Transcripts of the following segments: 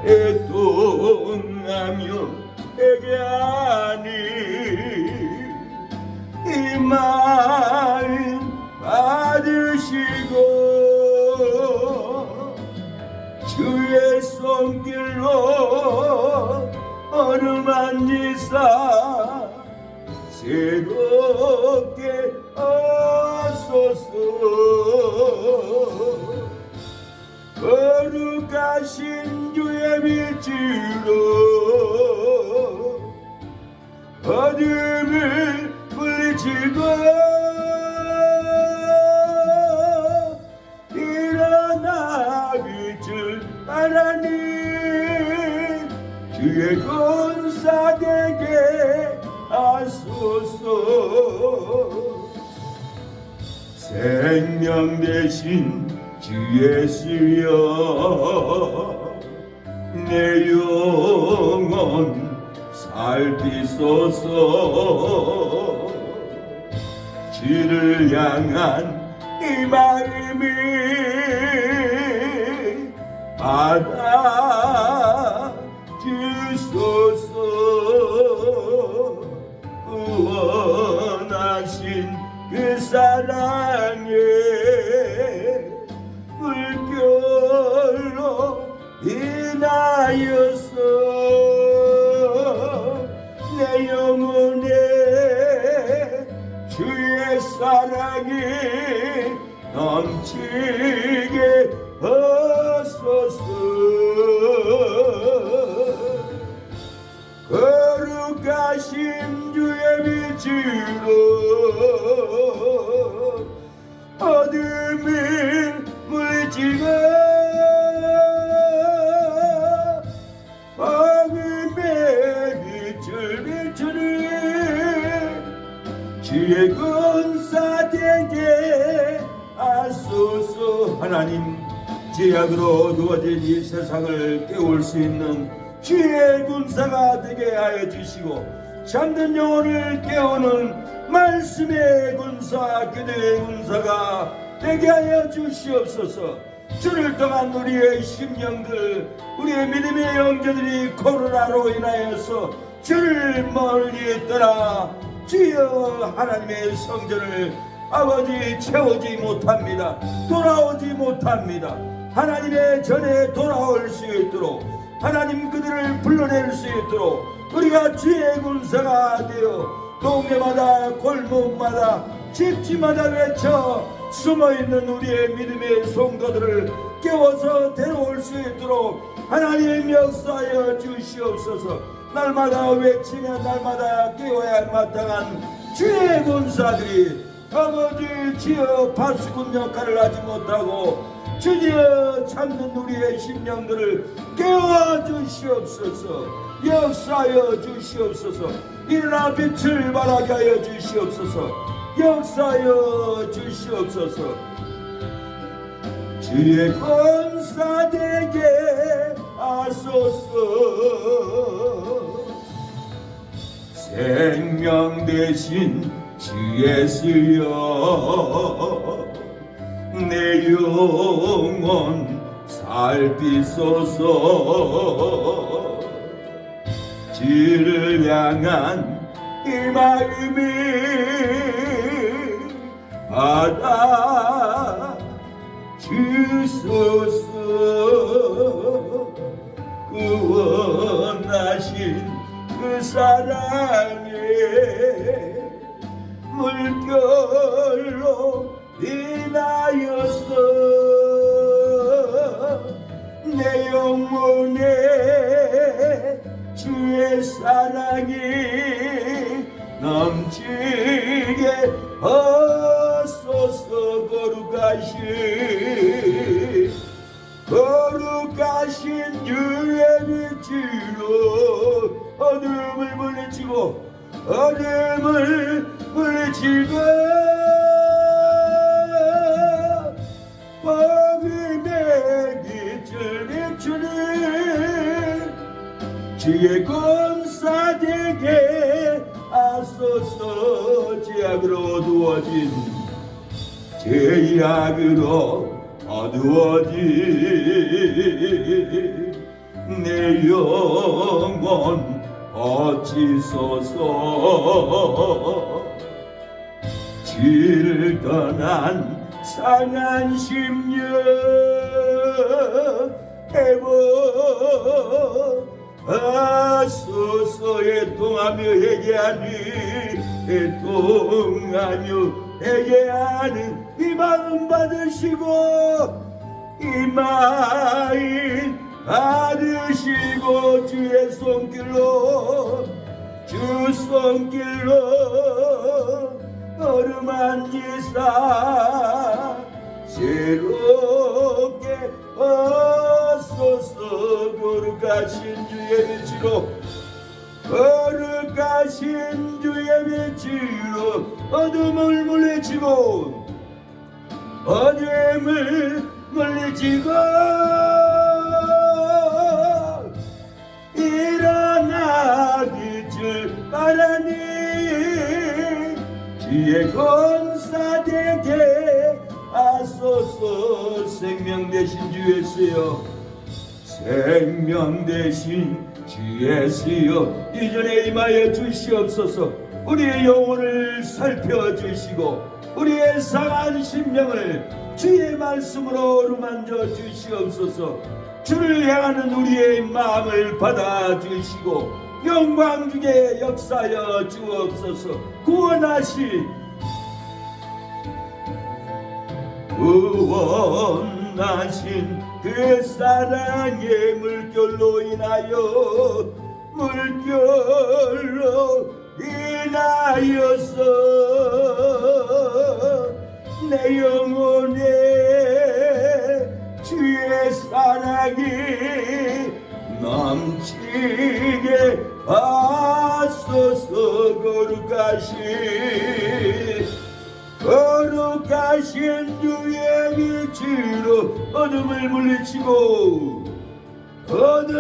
애통하며 애가니 이 마음 받으시고 주의 손길로 어루만지사 새롭게 하소서. 거룩하신 주의 빛으로 어둠을 물리치고 일어나 빛을 하나님 주의 군사 되게 하소서. 생명 대신 주 예수여 내 영혼 살피소서. 주를 향한 이 마음이 받아 주소서. 구원하신 그 사랑에 물결로 인하여서 내 영혼에 주의 사랑이 넘치게 하소서. 거룩하신 주의 빛으로 어둠을 물리치고 어둠의 빛을 비추니 주의 군사 되게 하소서. 하나님, 죄악으로 누워진 이 세상을 깨울 수 있는 주의 군사가 되게 하여 주시고 잠든 영혼을 깨우는 말씀의 군사, 기도의 군사가 되게 하여 주시옵소서. 주를 통한 우리의 심령들, 우리의 믿음의 형제들이 코로나로 인하여서 주를 멀리 떠나 주여 하나님의 성전을 아버지 채우지 못합니다. 돌아오지 못합니다. 하나님의 전에 돌아올 수 있도록 하나님 그들을 불러낼 수 있도록 우리가 주의 군사가 되어 동네마다 골목마다 집집마다 외쳐 숨어있는 우리의 믿음의 성도들을 깨워서 데려올 수 있도록 하나님 역사하여 주시옵소서. 날마다 외치며 날마다 깨워야 마땅한 주의 군사들이 아버지 주여 파수꾼 역할을 하지 못하고 주여 참는 우리의 심령들을 깨워 주시옵소서. 역사하여 주시옵소서. 일어나 빛을 발하게 하여 주시옵소서. 역사하여 주시옵소서. 주의 권사 되게 하소서. 생명 대신 주 예수여 내 영혼 살피소서. 주를 향한 이 마음이 받아 주소서. 구원하신 그 사랑에 물결로 인하여서 내 영혼에 주의 사랑이 넘치게 하소서. 거룩하신 주의 빛으로 어둠을 물리치고 어둠을 물리치고 복음의 빛을 비추는 주의 군사 되게 하소서. 죄악으로 어두워진 죄악으로 어두워진 내 영혼 거치소서. 질 떠난 상한 심령 회복하소서. 애통하며 회개하니 애통하며 회개하는 이 마음 받으시고 이 마음 받으시고 주의 손길로 주 손길로 어루만지사 새롭게 하소서. 거룩하신 주의 빛으로 거룩하신 주의 빛으로 어둠을 물리치고 어둠을 물리치고 일어나 빛을 바라니 주의 권사되게 하소서. 생명 대신 주 예수여, 생명 대신 주 예수여, 이전에 임하여 주시옵소서. 우리의 영혼을 살펴주시고 우리의 상한 심령을 주의 말씀으로 어루만져 주시옵소서. 주를 향하는 우리의 마음을 받아주시고 영광 주게 역사하여 주옵소서. 구원하신 그 사랑의 물결로 인하여서 내 영혼에 주의 사랑이 넘치게 하소서. 거룩하신 주의 빛으로 어둠을 물리치고 복음의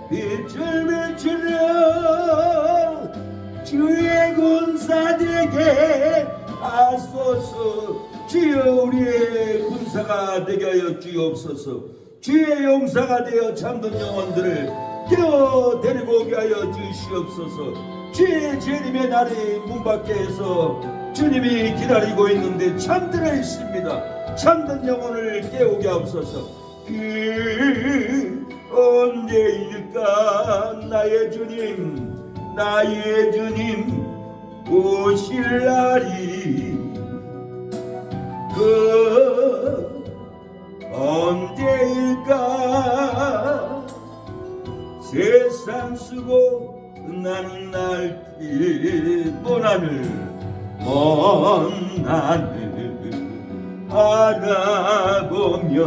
빛을 비추려 주의 군사되게 하소서. 주여 우리의 군사가 되게 하여 주옵소서. 주의 용사가 되어 참된 영혼들을 깨어 데리고 오게 하여 주시옵소서. 주의 재림의 날이 문 밖에서 주님이 기다리고 있는데 잠들어 있습니다. 참된 영혼을 깨우게 하옵소서. 언제일까 나의 주님 오실 날이 언제일까. 세상 쓰고 나는 날길 먼 하늘 바라보며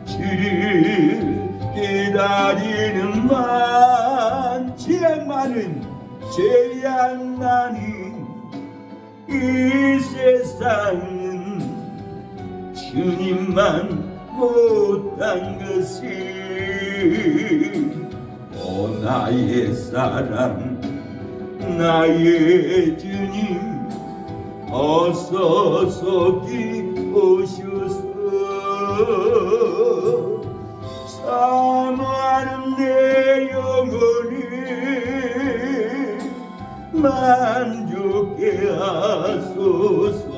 주를 기다리는 많은 죄악 많은 이 세상은 주님만 못한 것이. 오 나의 사랑 나의 주님 어서 속히 오셔서 사모하는 내 영혼을 만족해 하소서.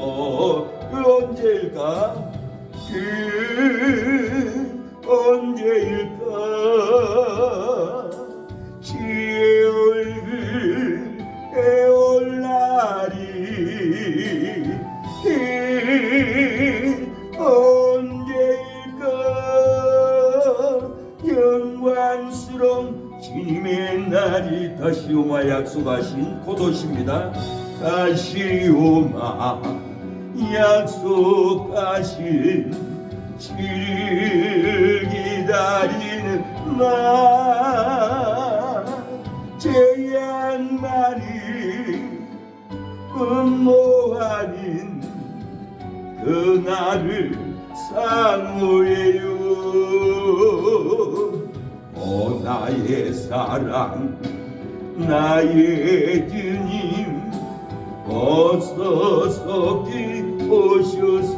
언제일까 주의 얼굴에 올 날이 언제일까. 영광스러운 주님의 날이 다시 오마 약속하신 고도십니다. 다시 오마 약속하신 주를 기다리는 죄악 많이 음모 아닌 그날을 사모해요. 오 나의 사랑 나의 주님 어서 속히 오셔서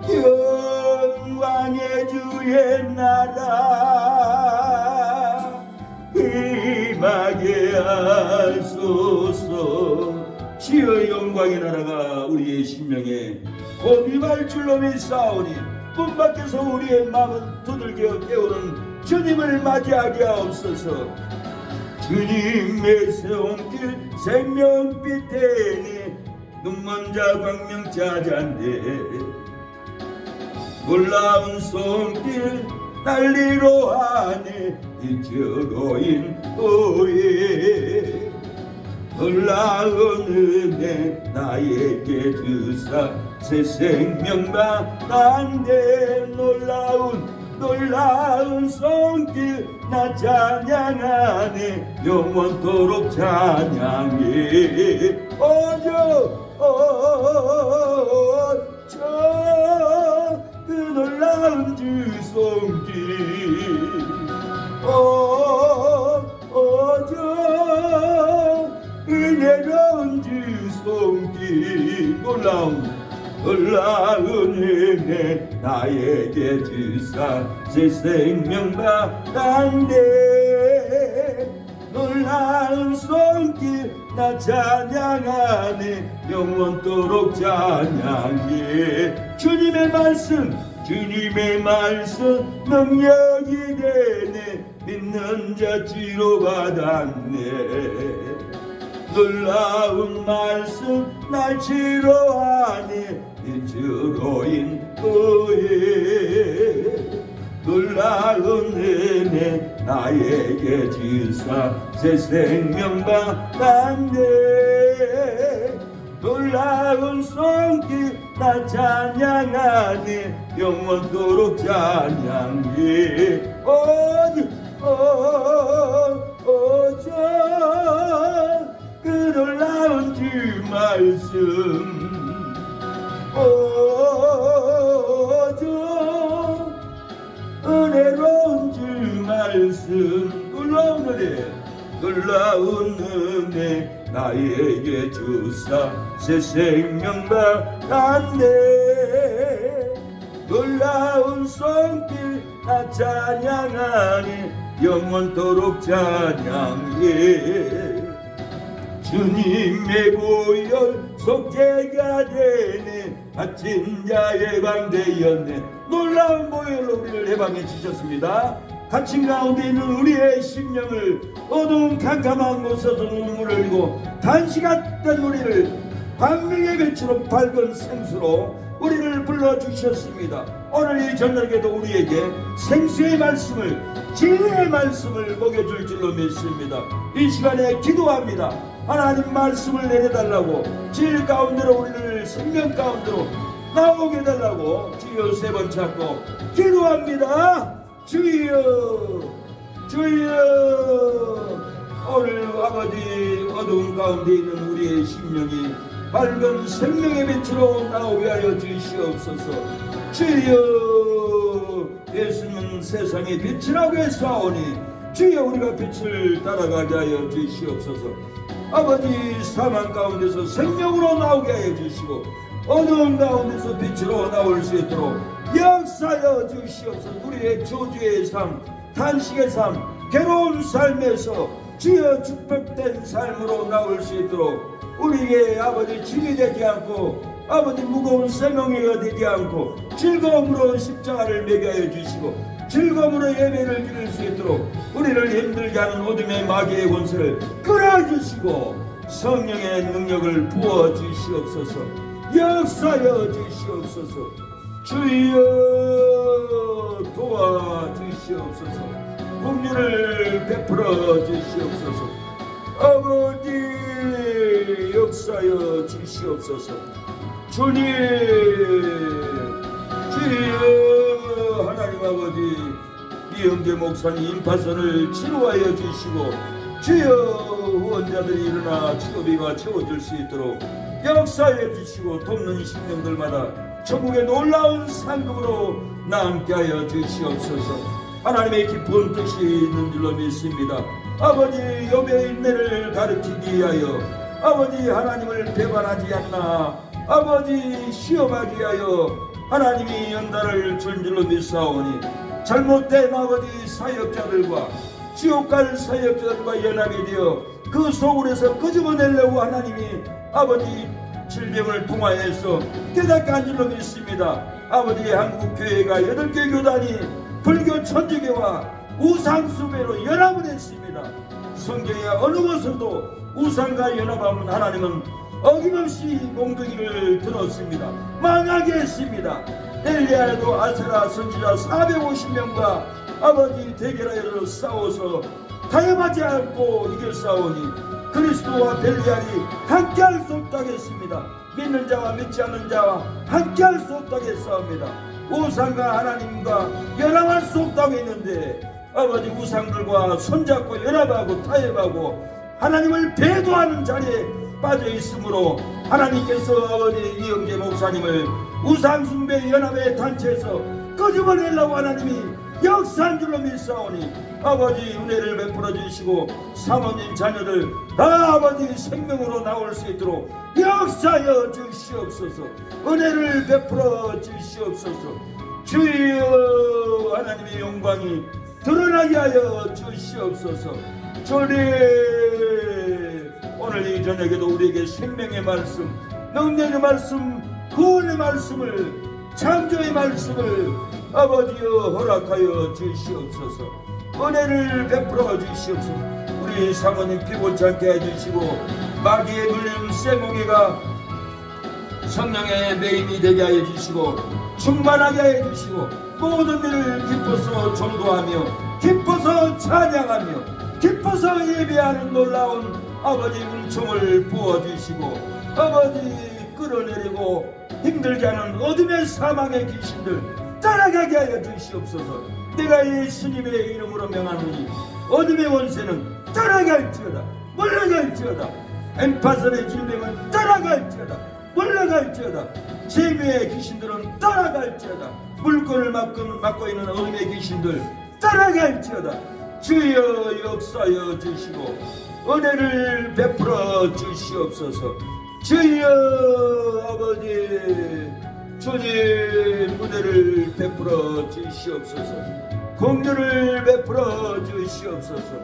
영광의 주의 나라 임하게 하소서. 주여 영광의 나라가 우리의 심령에 곧 임할 줄로 믿사오니 문 밖에서 우리의 마음은 두들겨 깨우는 주님을 맞이하게 하옵소서. 주님의 세움길 생명빛 대니 눈먼 자 광명 자잔데 놀라운 손길 달리로 하네 이저로인 오예. 놀라운 은혜 나에게 주사 새 생명 받았네. 놀라운 손길 나 찬양하네. 영원토록 찬양해. 그 놀라운 주 손길 은혜로운 주 손길 놀라운 은혜 나에게 주사 새 생명 받았네. 놀라운 손길 나 찬양하네. 영원토록 찬양해. 주님의 말씀 능력이 되네. 믿는 자 치료받았네. 놀라운 말씀 날 치료하니 이주로인 의에. 놀라운 은혜 나에게 주사 새 생명 받았네. 놀라운 손길 나 찬양하니 영원토록 찬양해. 그 놀라운 주 말씀 은혜로운 주 말씀 놀라운 은혜 나에게 주사 새 생명 받았네. 놀라운 손길 나 찬양하니 영원토록 찬양해. 주님의 보혈 속죄가 되네. 갇힌 자의 방되었네. 놀라운 보혈로 우리를 해방해 주셨습니다. 갇힌 가운데 있는 우리의 심령을 어두운 캄캄한 곳에서 눈물을 흘리고 단식했던 우리를 광명의 빛으로 밝은 생수로 우리를 불러주셨습니다. 오늘 이 저녁에도 우리에게 생수의 말씀을 진리의 말씀을 먹여줄 줄로 믿습니다. 이 시간에 기도합니다. 하나님 말씀을 내려달라고 진리 가운데로 우리를 생명 가운데로 나오게 해달라고 주여 세 번 찾고 기도합니다. 주여 오늘 아버지 어두운 가운데 있는 우리의 심령이 밝은 생명의 빛으로 나오게 하여 주시옵소서. 주여 예수는 세상의 빛이라고 했사오니 주여 우리가 빛을 따라가게 하여 주시옵소서. 아버지 사망 가운데서 생명으로 나오게 하여 주시고 어두운 가운데서 빛으로 나올 수 있도록 역사하여 주시옵소서. 우리의 저주의 삶, 탄식의 삶, 괴로운 삶에서 주여 축복된 삶으로 나올 수 있도록 우리에게 아버지 짐이 되지 않고 아버지 무거운 생명이가 되지 않고 즐거움으로 십자가를 매게 하여 주시고 즐거움으로 예배를 드릴 수 있도록 우리를 힘들게 하는 어둠의 마귀의 권세를 끊어주시고 성령의 능력을 부어주시옵소서. 역사하여 주시옵소서. 주여 도와주시옵소서. 긍휼을 베풀어 주시옵소서. 아버지 역사하여 주시옵소서. 주님 주여 하나님 아버지 이영재 목사님 임파선을 치료하여 주시고 주여 후원자들이 일어나 치료비가 채워줄 수 있도록 역사해 주시고 돕는 심령들마다 천국의 놀라운 상급으로 남게 하여 주시옵소서. 하나님의 깊은 뜻이 있는 줄로 믿습니다. 아버지 욥의 인내를 가르치기 위하여 아버지 하나님을 배반하지 않나 아버지 시험하기 위하여 하나님이 연단을 준 줄로 믿사오니 잘못된 아버지 사역자들과 지옥갈 사역자들과 연합이 되어 그 소굴에서 끄집어내려고 하나님이 아버지 질병을 통하여서 깨닫게 한 줄로 믿습니다. 아버지 한국교회가 8개 교단이 불교 천주교와 우상숭배로 연합을 했습니다. 성경에 어느 곳에도 우상과 연합하면 하나님은 어김없이 몽둥이를 들었습니다. 망하게 했습니다. 엘리야도 아세라 선지자 450명과 아버지 대결하여 싸워서 타협하지 않고 이겼사오니 그리스도와 벨리알이 함께할 수 없다고 했습니다. 믿는 자와 믿지 않는 자와 함께할 수 없다고 했사옵니다. 우상과 하나님과 연합할 수 없다고 했는데 아버지 우상들과 손잡고 연합하고 타협하고 하나님을 배도하는 자리에 빠져 있으므로 하나님께서 아버지 이영재 목사님을 우상숭배 연합의 단체에서 끄집어내려고 하나님이 역사한 줄로 믿사오니 아버지 은혜를 베풀어 주시고 사모님 자녀들 다 아버지 생명으로 나올 수 있도록 역사하여 주시옵소서. 은혜를 베풀어 주시옵소서. 주여 하나님의 영광이 드러나게 하여 주시옵소서. 주님 오늘 이 저녁에도 우리에게 생명의 말씀, 능력의 말씀, 구원의 말씀을, 창조의 말씀을 아버지여 허락하여 주시옵소서. 은혜를 베풀어 주시옵소서. 우리 사모님 피곤치 않게 해주시고 마귀에 눌린 쇠뭉이가 성령의 메인이 되게 하여 주시고 충만하게 하여 주시고 모든 일을 기뻐서 전도하며 기뻐서 찬양하며 기뻐서 예배하는 놀라운 아버지 은총을 부어주시고 아버지 끌어내리고 힘들게 하는 어둠의 사망의 귀신들 따라가게 하여 주시옵소서. 내가 예수님의 이름으로 명하노니 어둠의 원세는 따라갈지어다 물러갈지어다. 엠파선의 질병은 따라갈지어다 물러갈지어다. 재미의 귀신들은 따라갈지어다. 물건을 맡고 있는 어둠의 귀신들 따라갈지어다. 주여 역사하여 주시고 은혜를 베풀어 주시옵소서. 주여 아버지 주님 은혜를 베풀어 주시옵소서. 공유를 베풀어 주시옵소서.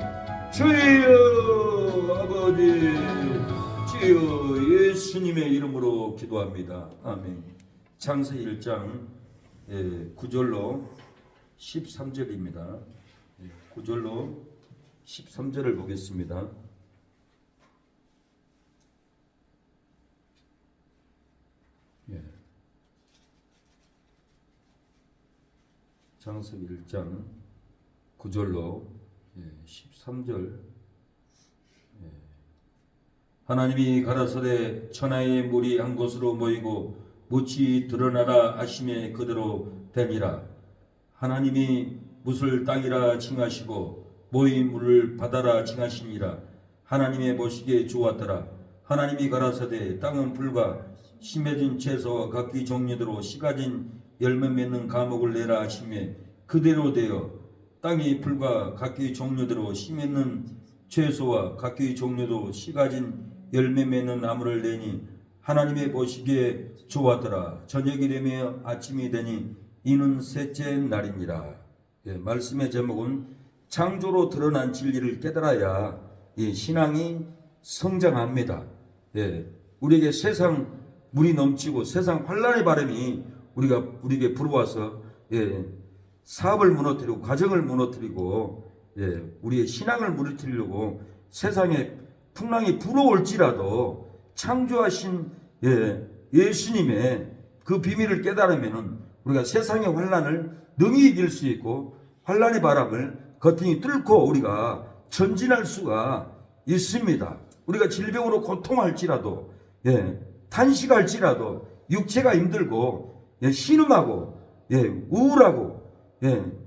주여 아버지 주여 예수님의 이름으로 기도합니다. 아멘. 창세기 1장 9절로 13절입니다. 9절로 13절을 보겠습니다. 창세기 1장 9절로 13절. 하나님이 가라사대 천하의 물이 한 곳으로 모이고 묻이 드러나라 하심에 그대로 되니라. 하나님이 묻을 땅이라 칭하시고 모인 물을 바다라 칭하시니라. 하나님의 보시기에 좋았더라. 하나님이 가라사대 땅은 풀과 심해진 채소와 각기 종류대로 씨 가진 열매 맺는 과목을 내라 하시매 그대로 되어 땅이 풀과 각기 종류대로 씨 맺는 채소와 각기 종류도 씨 가진 열매 맺는 나무를 내니 하나님의 보시기에 좋았더라. 저녁이 되며 아침이 되니 이는 셋째 날이니라. 말씀의 제목은 창조로 드러난 진리를 깨달아야 신앙이 성장합니다. 우리에게 세상 물이 넘치고 세상 환란의 바람이 우리에게 불어와서 사업을 무너뜨리고 가정을 무너뜨리고 우리의 신앙을 무너뜨리려고 세상에 풍랑이 불어올지라도 창조하신 예수님의 그 비밀을 깨달으면 우리가 세상의 환란을 능히 이길 수 있고 환란의 바람을 거뜬히 뚫고 우리가 전진할 수가 있습니다. 우리가 질병으로 고통할지라도 탄식할지라도 육체가 힘들고 신음하고 우울하고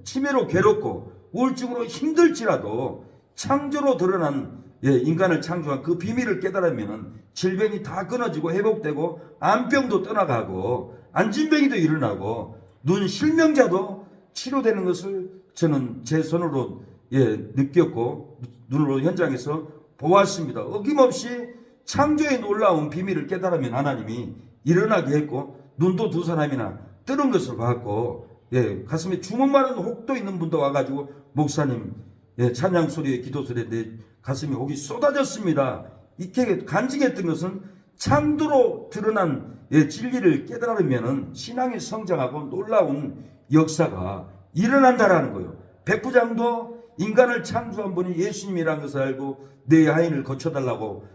치매로 괴롭고 우울증으로 힘들지라도 창조로 드러난 인간을 창조한 그 비밀을 깨달으면 질병이 다 끊어지고 회복되고 암병도 떠나가고 안진병이도 일어나고 눈 실명자도 치료되는 것을 저는 제 손으로 느꼈고 눈으로 현장에서 보았습니다. 어김없이 창조의 놀라운 비밀을 깨달으면 하나님이 일어나게 했고, 눈도 두 사람이나 뜨는 것을 봤고, 가슴에 주먹 많은 혹도 있는 분도 와가지고 목사님 찬양 소리에 기도 소리에 내 가슴에 혹이 쏟아졌습니다. 이렇게 간증했던 것은 창조로 드러난 진리를 깨달으면 신앙이 성장하고 놀라운 역사가 일어난다라는 거예요. 백부장도 인간을 창조한 분이 예수님이라는 것을 알고 내 하인을 고쳐달라고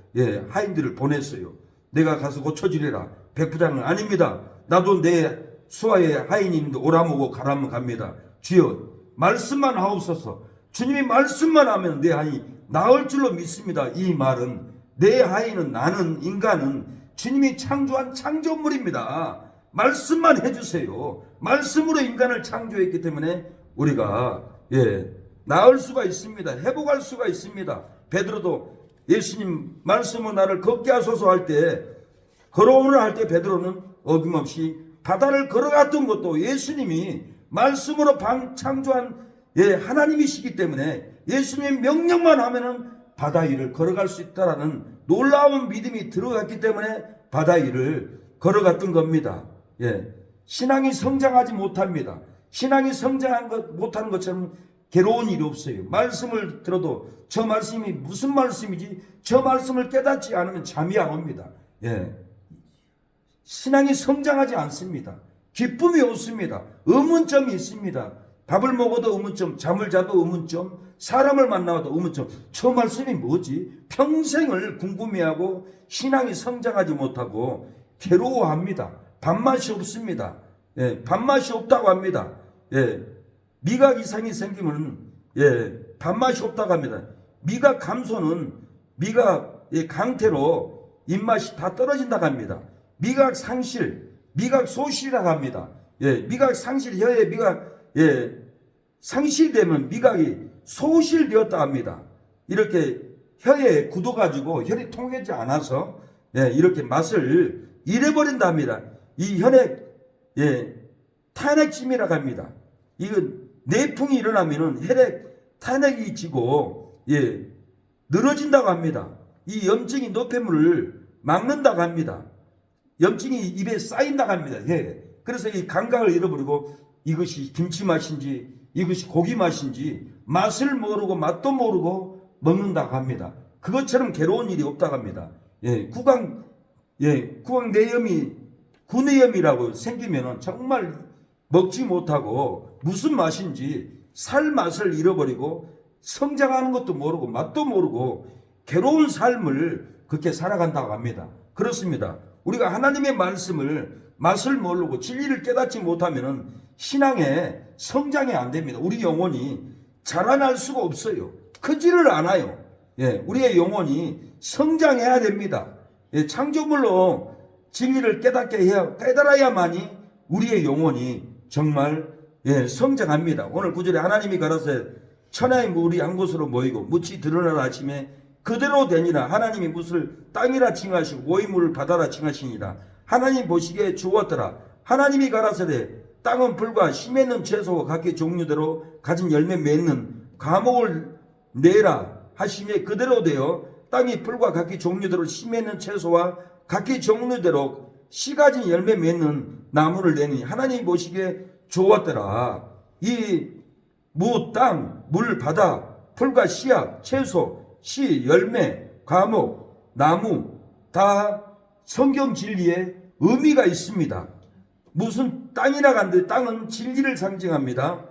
하인들을 보냈어요. 내가 가서 고쳐주리라. 백부장은 아닙니다. 나도 내 수하의 하인인데 오라모고 가라면 갑니다. 주여 말씀만 하옵소서. 주님이 말씀만 하면 내 하인이 나을 줄로 믿습니다. 이 말은 내 하인은, 나는, 인간은 주님이 창조한 창조물입니다. 말씀만 해주세요. 말씀으로 인간을 창조했기 때문에 우리가 나을 수가 있습니다. 회복할 수가 있습니다. 베드로도 예수님 말씀으로 나를 걷게 하소서 할 때, 걸어오라 할 때 베드로는 어김없이 바다를 걸어갔던 것도 예수님이 말씀으로 창조한 하나님이시기 때문에 예수님 명령만 하면은 바다 위를 걸어갈 수 있다라는 놀라운 믿음이 들어갔기 때문에 바다 위를 걸어갔던 겁니다. 신앙이 성장하지 못합니다. 신앙이 못하는 것처럼 괴로운 일이 없어요. 말씀을 들어도 저 말씀이 무슨 말씀이지? 저 말씀을 깨닫지 않으면 잠이 안 옵니다. 신앙이 성장하지 않습니다. 기쁨이 없습니다. 의문점이 있습니다. 밥을 먹어도 의문점, 잠을 자도 의문점, 사람을 만나도 의문점. 저 말씀이 뭐지? 평생을 궁금해하고 신앙이 성장하지 못하고 괴로워합니다. 밥맛이 없습니다. 밥맛이 없다고 합니다. 미각 이상이 생기면 밥맛이 없다고 합니다. 미각 감소는 미각 강태로 입맛이 다 떨어진다고 합니다. 미각 상실, 미각 소실이라고 합니다. 미각 상실, 혀의 미각 상실되면 미각이 소실되었다 합니다. 이렇게 혀에 굳어가지고 혈이 통하지 않아서 이렇게 맛을 잃어버린다 합니다. 이 혈액 탄핵짐이라고 합니다. 이거 내풍이 일어나면은 혈액 탄핵이 지고 늘어진다고 합니다. 이 염증이 노폐물을 막는다고 합니다. 염증이 입에 쌓인다고 합니다. 그래서 이 감각을 잃어버리고 이것이 김치 맛인지 이것이 고기 맛인지 맛을 모르고 맛도 모르고 먹는다고 합니다. 그것처럼 괴로운 일이 없다고 합니다. 구강 내염이 구내염이라고 생기면은 정말 먹지 못하고 무슨 맛인지 살 맛을 잃어버리고 성장하는 것도 모르고 맛도 모르고 괴로운 삶을 그렇게 살아간다고 합니다. 그렇습니다. 우리가 하나님의 말씀을 맛을 모르고 진리를 깨닫지 못하면은 신앙의 성장이 안 됩니다. 우리 영혼이 자라날 수가 없어요. 크지를 않아요. 우리의 영혼이 성장해야 됩니다. 창조물로 진리를 깨달아야만이 우리의 영혼이 정말 성장합니다. 오늘 9절에 하나님이 가라사대 천하의 물이 한 곳으로 모이고 묻이 드러나라 아침에 그대로 되니라. 하나님이 묻을 땅이라 칭하시고 모이물을 바다라 칭하시니라. 하나님 보시기에 주었더라. 하나님이 가라사대 땅은 풀과 씨 맺는 채소와 각기 종류대로 가진 열매 맺는 과목을 내라 하시며 그대로 되어 땅이 풀과 각기 종류대로 씨 맺는 채소와 각기 종류대로 씨 가진 열매 맺는 나무를 내니 하나님이 보시기에 좋았더라. 이 무, 땅, 물, 바다, 풀과 씨앗, 채소, 씨, 열매, 과목, 나무 다 성경 진리에 의미가 있습니다. 무슨 땅이라고 하는데 땅은 진리를 상징합니다.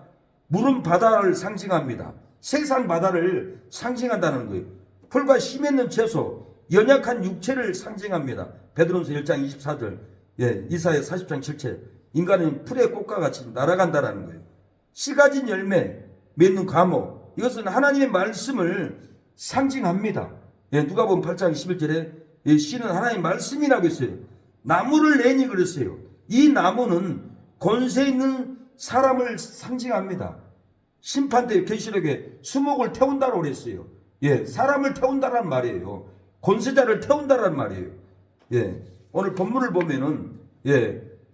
물은 바다를 상징합니다. 세상 바다를 상징한다는 거예요. 풀과 씨 맺는 채소, 연약한 육체를 상징합니다. 베드로전서 1장 24절, 이사야 40장 7절. 인간은 풀의 꽃과 같이 날아간다라는 거예요. 씨 가진 열매 맺는 과목, 이것은 하나님의 말씀을 상징합니다. 누가복음 8장 11절에 씨는 하나님의 말씀이라고 했어요. 나무를 내니 그랬어요. 이 나무는 권세 있는 사람을 상징합니다. 심판대 계시록에 수목을 태운다고 그랬어요. 사람을 태운다란 말이에요. 권세자를 태운다란 말이에요. 오늘 본문을 보면은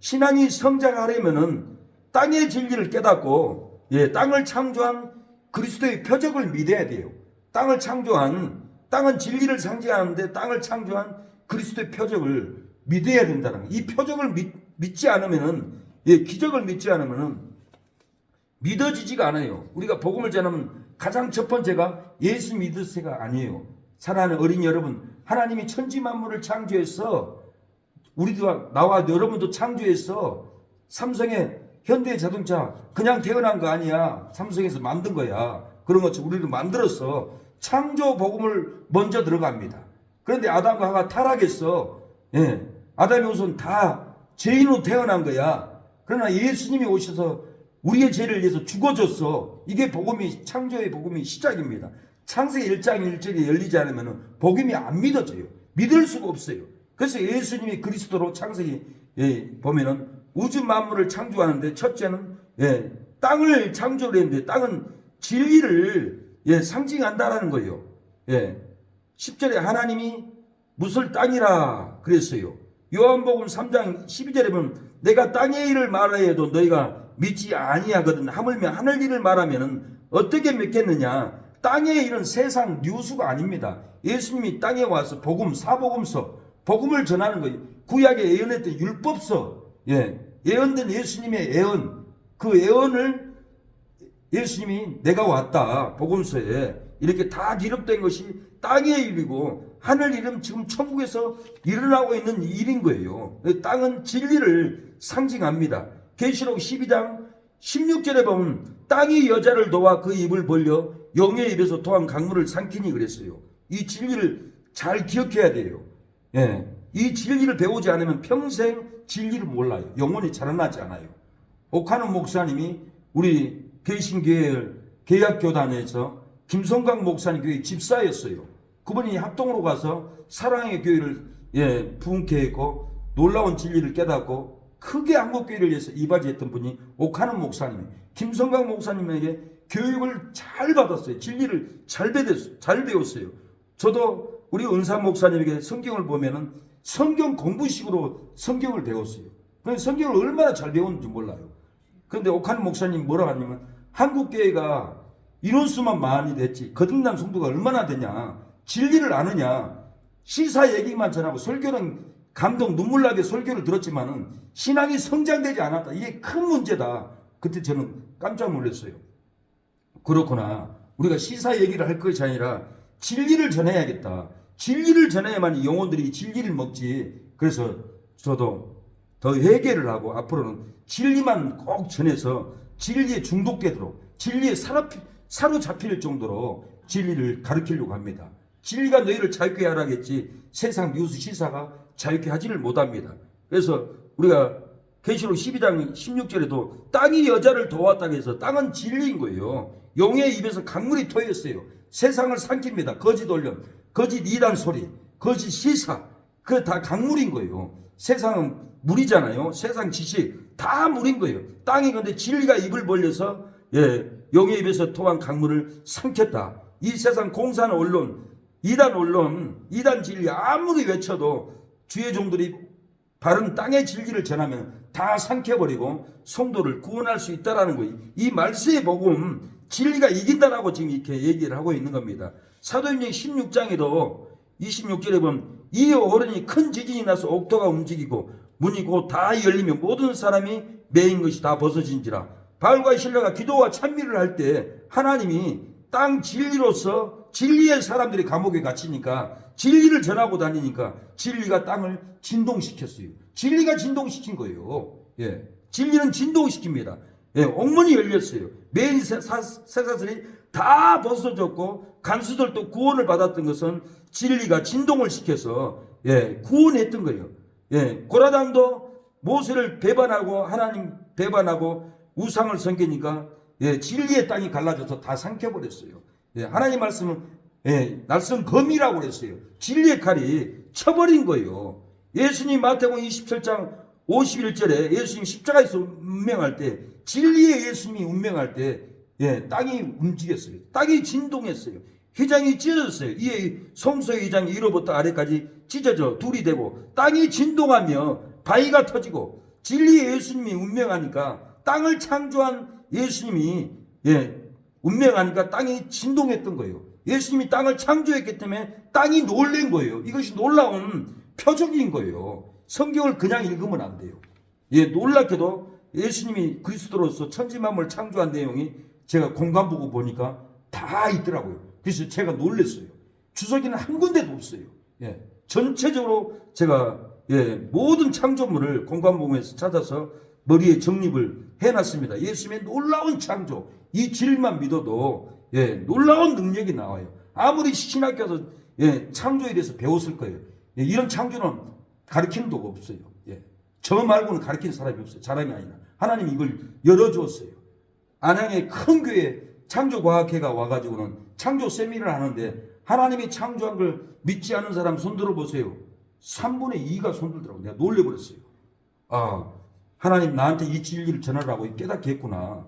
신앙이 성장하려면은 땅의 진리를 깨닫고 땅을 창조한 그리스도의 표적을 믿어야 돼요. 땅을 창조한, 땅은 진리를 상징하는데 땅을 창조한 그리스도의 표적을 믿어야 된다는 거예요. 이 표적을 믿지 않으면은, 기적을 믿지 않으면은 믿어지지가 않아요. 우리가 복음을 전하면 가장 첫 번째가 예수 믿으세가 아니에요. 사랑하는 어린이 여러분, 하나님이 천지 만물을 창조해서 우리도 나와 여러분도 창조해서 삼성의 현대자동차 그냥 태어난 거 아니야. 삼성에서 만든 거야. 그런 것처럼 우리를 만들어서 창조 복음을 먼저 들어갑니다. 그런데 아담과 하와가 타락했어. 아담이 우선 다 죄인으로 태어난 거야. 그러나 예수님이 오셔서 우리의 죄를 위해서 죽어줬어. 이게 복음이, 창조의 복음이 시작입니다. 창세기 1장 1절이 열리지 않으면 복음이 안 믿어져요. 믿을 수가 없어요. 그래서 예수님이 그리스도로 창세기 보면은 우주 만물을 창조하는데 첫째는 땅을 창조를 했는데 땅은 진리를 상징한다라는 거예요. 10절에 하나님이 무술 땅이라 그랬어요. 요한복음 3장 12절에 보면 내가 땅의 일을 말하여 해도 너희가 믿지 아니하거든. 하물며 하늘 일을 말하면 어떻게 믿겠느냐. 땅의 일은 세상 뉴스가 아닙니다. 예수님이 땅에 와서 복음, 사복음서, 복음을 전하는 거예요. 구약에 예언했던 율법서, 예언된 예수님의 예언, 그 예언을 예수님이 내가 왔다 복음서에 이렇게 다 기록된 것이 땅의 일이고 하늘 일은 지금 천국에서 일어나고 있는 일인 거예요. 땅은 진리를 상징합니다. 계시록 12장 16절에 보면 땅이 여자를 놓아 그 입을 벌려 영의 입에서 토한 강물을 삼키니 그랬어요. 이 진리를 잘 기억해야 돼요. 이 진리를 배우지 않으면 평생 진리를 몰라요. 영혼이 자라나지 않아요. 오카노 목사님이 우리 개신교회 계약교단에서 김성강 목사님 교회 집사였어요. 그분이 합동으로 가서 사랑의 교회를 부흥케 했고 놀라운 진리를 깨닫고 크게 한국교회를 위해서 이바지했던 분이 오카노 목사님, 김성강 목사님에게 교육을 잘 받았어요. 진리를 잘 배웠어요. 저도 우리 은사 목사님에게 성경을 보면은 성경 공부식으로 성경을 배웠어요. 성경을 얼마나 잘 배웠는지 몰라요. 그런데 오카노 목사님 뭐라고 하냐면 한국교회가 인원수만 많이 됐지 거듭난 성도가 얼마나 되냐, 진리를 아느냐, 시사 얘기만 전하고 설교는 감동 눈물나게 설교를 들었지만은 신앙이 성장되지 않았다. 이게 큰 문제다. 그때 저는 깜짝 놀랐어요. 그렇구나. 우리가 시사 얘기를 할 것이 아니라 진리를 전해야겠다. 진리를 전해야만 영혼들이 진리를 먹지. 그래서 저도 더 회개를 하고 앞으로는 진리만 꼭 전해서 진리에 중독되도록, 진리에 사로잡힐 정도로 진리를 가르치려고 합니다. 진리가 너희를 자유케 하라겠지 세상 뉴스 시사가 자유케 하지를 못합니다. 그래서 우리가 계시록 12장 16절에도 땅이 여자를 도왔다 해서 땅은 진리인 거예요. 용의 입에서 강물이 토했어요. 세상을 삼킵니다. 거짓 언론, 거짓 이단 소리, 거짓 시사, 그 다 강물인 거예요. 세상은 물이잖아요. 세상 지식 다 물인 거예요. 땅이 근데 진리가 입을 벌려서 용의 입에서 토한 강물을 삼켰다. 이 세상 공산 언론, 이단 진리 아무리 외쳐도 주의 종들이 바른 땅의 진리를 전하면 다 삼켜버리고 성도를 구원할 수 있다라는 거예요. 이 말세의 복음, 진리가 이긴다라고 지금 이렇게 얘기를 하고 있는 겁니다. 사도행전 16장에도 26절에 보면 이 오르니 큰 지진이 나서 옥토가 움직이고 문이 곧 다 열리며 모든 사람이 매인 것이 다 벗어진지라. 바울과 실라가 기도와 찬미를 할 때 하나님이 땅 진리로서 진리의 사람들이 감옥에 갇히니까 진리를 전하고 다니니까 진리가 땅을 진동시켰어요. 진리가 진동시킨 거예요. 진리는 진동시킵니다. 옥문이 열렸어요. 매인 쇠사슬이 다 벗어졌고 간수들도 구원을 받았던 것은 진리가 진동을 시켜서 구원했던 거예요. 고라당도 모세를 배반하고 하나님 배반하고 우상을 섬기니까 진리의 땅이 갈라져서 다 삼켜버렸어요. 하나님 말씀은 날선 검이라고 그랬어요. 진리의 칼이 쳐버린 거예요. 예수님 마태복음 27장 51절에 예수님 십자가에서 운명할 때 진리의 예수님이 운명할 때 땅이 움직였어요. 땅이 진동했어요. 휘장이 찢어졌어요. 이 성소의 휘장이 위로부터 아래까지 찢어져 둘이 되고 땅이 진동하며 바위가 터지고 진리의 예수님이 운명하니까 땅을 창조한 예수님이 운명하니까 땅이 진동했던 거예요. 예수님이 땅을 창조했기 때문에 땅이 놀란 거예요. 이것이 놀라운 표적인 거예요. 성경을 그냥 읽으면 안 돼요. 예, 놀랍게도 예수님이 그리스도로서 천지만물을 창조한 내용이 제가 공간 보고 보니까 다 있더라고요. 그래서 제가 놀랐어요. 주석이는 한 군데도 없어요. 예, 전체적으로 제가 모든 창조물을 공간 보면서 찾아서 머리에 정립을 해놨습니다. 예수님의 놀라운 창조, 이 진리만 믿어도 놀라운 능력이 나와요. 아무리 신학교에서 창조에 대해서 배웠을 거예요. 이런 창조는 가르치는 도가 없어요. 저 말고는 가르치는 사람이 없어요. 자랑이 아니라 하나님이 이걸 열어주었어요. 안양의 큰 교회 창조과학회가 와가지고는 창조 세미나를 하는데 하나님이 창조한 걸 믿지 않는 사람 손 들어보세요. 3분의 2가 손 들더라고요. 내가 놀래버렸어요. 아, 하나님 나한테 이 진리를 전하라고 깨닫게 했구나.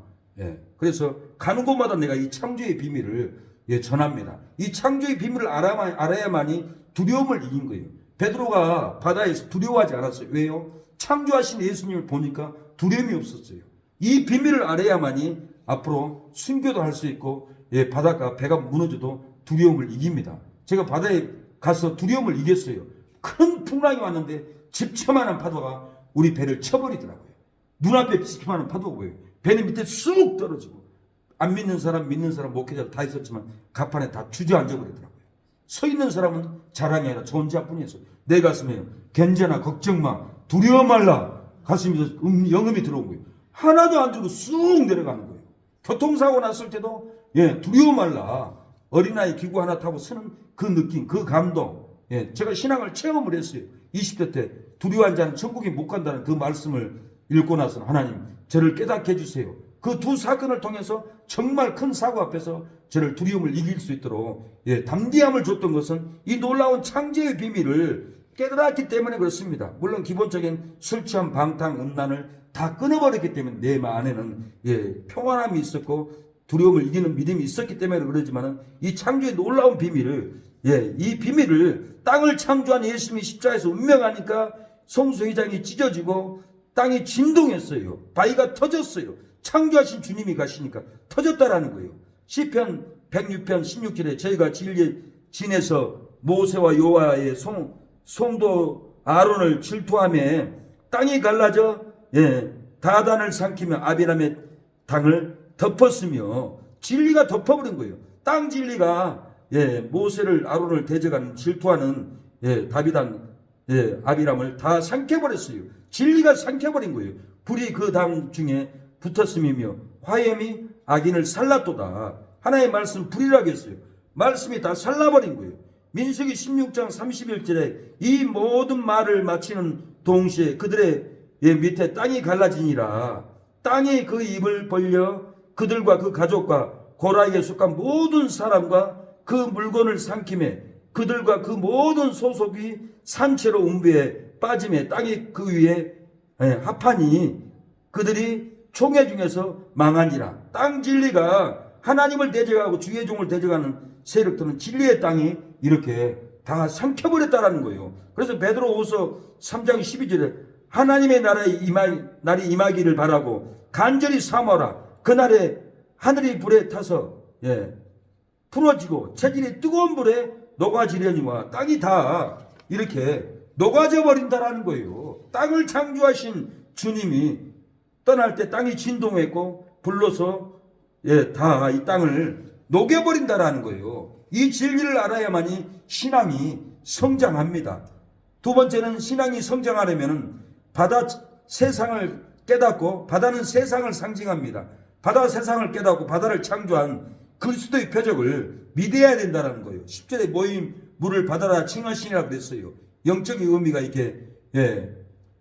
그래서 가는 곳마다 내가 이 창조의 비밀을 전합니다. 이 창조의 비밀을 알아야만이 두려움을 이긴 거예요. 베드로가 바다에서 두려워하지 않았어요. 왜요? 창조하신 예수님을 보니까 두려움이 없었어요. 이 비밀을 알아야만이 앞으로 순교도 할 수 있고 바닷가 배가 무너져도 두려움을 이깁니다. 제가 바다에 가서 두려움을 이겼어요. 큰 풍랑이 왔는데 집채만한 파도가 우리 배를 쳐버리더라고요. 눈앞에 집채만한 파도가 보여요. 배는 밑에 쑥 떨어지고 안 믿는 사람 믿는 사람 목회자 다 있었지만 갑판에 다 주저앉아 버리더라고요. 서 있는 사람은 자랑이 아니라 존재뿐이었어요. 내 가슴에 괜찮아 걱정 마 두려워 말라 가슴에서 영음이 들어온 거예요. 하나도 안 주고 쑥 내려가는 거예요. 교통사고 났을 때도 두려워 말라 어린아이 기구 하나 타고 서는 그 느낌 그 감동 제가 신앙을 체험을 했어요. 20대 때 두려워한 자는 천국에 못 간다는 그 말씀을 읽고 나서는 하나님 저를 깨닫게 해주세요. 그 두 사건을 통해서 정말 큰 사고 앞에서 저를 두려움을 이길 수 있도록 담대함을 줬던 것은 이 놀라운 창조의 비밀을 깨달았기 때문에 그렇습니다. 물론 기본적인 술 취한 방탕 음란을 다 끊어버렸기 때문에 내 안에는 평안함이 있었고 두려움을 이기는 믿음이 있었기 때문에 그러지만 이 창조의 놀라운 비밀을 이 비밀을 땅을 창조한 예수님이 십자가에서 운명하니까 성소회장이 찢어지고 땅이 진동했어요. 바위가 터졌어요. 창조하신 주님이 가시니까 터졌다라는 거예요. 시편 106편 16절에 저희가 진리에 지내서 모세와 여호와의 송도 아론을 질투하며 땅이 갈라져 다단을 삼키며 아비람의 당을 덮었으며 진리가 덮어버린 거예요. 땅 진리가 모세를 아론을 대적하는 질투하는 다비단 아비람을 다 삼켜버렸어요. 진리가 삼켜버린 거예요. 불이 그 당 중에 붙었음이며 화염이 악인을 살랐도다. 하나의 말씀 불이라고 했어요. 말씀이 다 살라버린 거예요. 민수기 16장 31절에 이 모든 말을 마치는 동시에 그들의 밑에 땅이 갈라지니라. 땅이 그 입을 벌려 그들과 그 가족과 고라에게 속한 모든 사람과 그 물건을 삼키매 그들과 그 모든 소속이 산채로 음부에 빠짐에 땅이 그 위에 합하니 그들이 총회 중에서 망하니라. 땅 진리가 하나님을 대적하고 주의 종을 대적하는 세력들은 진리의 땅이 이렇게 다 삼켜버렸다라는 거예요. 그래서 베드로후서 3장 12절에 하나님의 날이 임하기를 바라고 간절히 사모하라. 그날에 하늘이 불에 타서 풀어지고 체질이 뜨거운 불에 녹아지려니와 땅이 다 이렇게 녹아져 버린다라는 거예요. 땅을 창조하신 주님이 떠날 때 땅이 진동했고 불러서 다 이 땅을 녹여버린다라는 거예요. 이 진리를 알아야만이 신앙이 성장합니다. 두 번째는 신앙이 성장하려면 바다 세상을 깨닫고 바다는 세상을 상징합니다. 바다 세상을 깨닫고 바다를 창조한 그리스도의 표적을 믿어야 된다는 거예요. 10절에 모인 물을 바다라 칭하시니라 그랬어요. 영적인 의미가 이렇게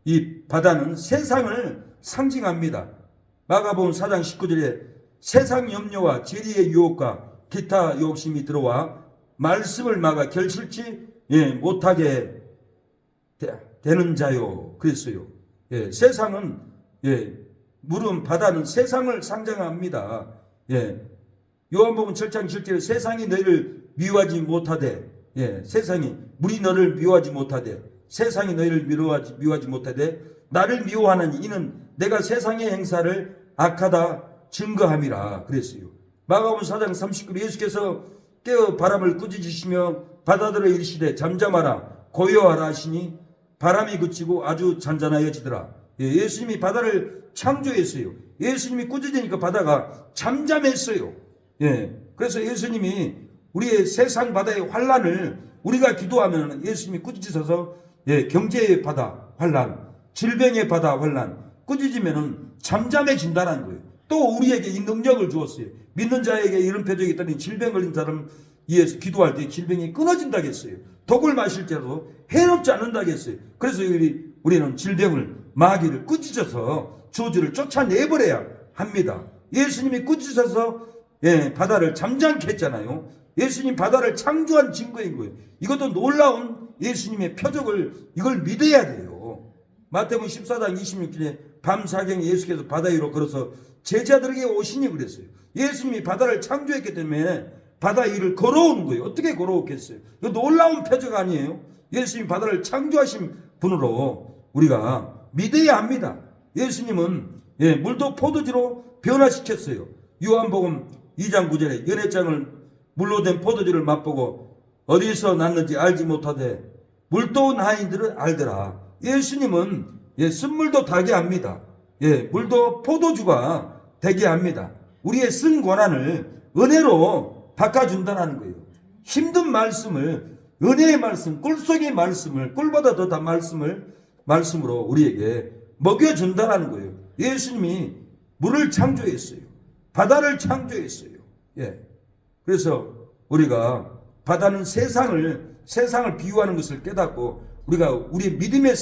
이 바다는 세상을 상징합니다. 마가복음 4장 19절에 세상 염려와 재리의 유혹과 기타 욕심이 들어와 말씀을 막아 결실치 못하게 되는 자요 그랬어요. 세상은 물은 바다는 세상을 상징합니다. 요한복음 7장 7절에 세상이 너희를 미워하지 못하되 세상이 물이 너를 미워하지 못하되 세상이 너희를 미워하지 못하되 나를 미워하는 이는 내가 세상의 행사를 악하다 증거함이라 그랬어요. 마가복음 4장 39절 예수께서 깨어 바람을 꾸짖으시며 바다들을 이르시되 잠잠하라 고요하라 하시니 바람이 그치고 아주 잔잔하여지더라. 예수님이 바다를 창조했어요. 예수님이 꾸짖으니까 바다가 잠잠했어요. 그래서 예수님이 우리의 세상 바다의 환란을 우리가 기도하면 예수님이 꾸짖으셔서 경제의 바다 환란, 질병의 바다 환란 꾸짖으면 잠잠해진다는 거예요. 또 우리에게 이 능력을 주었어요. 믿는 자에게 이런 표적이 있다니 질병 걸린 사람 위해서 기도할 때 질병이 끊어진다겠어요. 독을 마실때도 해롭지 않는다겠어요. 그래서 우리는 질병을 마귀를 꾸짖어서 저주를 쫓아내버려야 합니다. 예수님이 꾸짖어서 바다를 잠잠케 했잖아요. 예수님 바다를 창조한 증거인 거예요. 이것도 놀라운 예수님의 표적을 이걸 믿어야 돼요. 마태복음 14장 26절에 밤사경에 예수께서 바다 위로 걸어서 제자들에게 오시니 그랬어요. 예수님이 바다를 창조했기 때문에 바다 위를 걸어오는 거예요. 어떻게 걸어오겠어요? 이거 놀라운 표적 아니에요? 예수님이 바다를 창조하신 분으로 우리가 믿어야 합니다. 예수님은 물도 포도주로 변화시켰어요. 요한복음 2장 9절에 연회장을 물로 된 포도주를 맛보고 어디서 났는지 알지 못하되 물도 온 하인들은 알더라. 예수님은 쓴물도 타게 합니다. 물도 포도주가 되게 합니다. 우리의 쓴 고난을 은혜로 바꿔준다는 거예요. 힘든 말씀을 은혜의 말씀, 꿀속의 말씀을 꿀보다 더 단 말씀으로 우리에게 먹여준다는 거예요. 예수님이 물을 창조했어요. 바다를 창조했어요. 그래서 우리가 바다는 세상을 비유하는 것을 깨닫고 우리가 우리 믿음의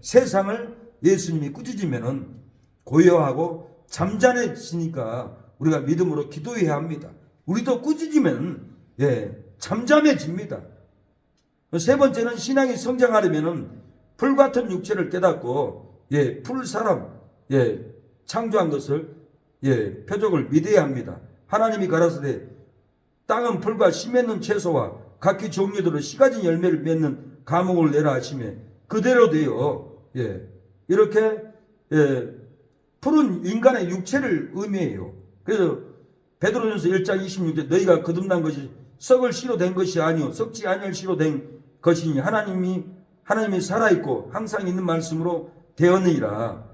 세상을 예수님이 꾸짖으면은 고요하고 잠잠해지니까 우리가 믿음으로 기도해야 합니다. 우리도 꾸짖으면 잠잠해집니다. 세 번째는 신앙이 성장하려면은 풀같은 육체를 깨닫고 풀 사람 창조한 것을 표적을 믿어야 합니다. 하나님이 가라사대 땅은 풀과 씨 맺는 채소와 각기 종류대로 씨 가진 열매를 맺는 과목을 내라 하시며 그대로 되어 이렇게 풀은 인간의 육체를 의미해요. 그래서 베드로전서 1장 26절 너희가 거듭난 것이 썩을 씨로 된 것이 아니요 썩지 아니할 씨로 된 것이니 하나님이 살아있고 항상 있는 말씀으로 되었느니라.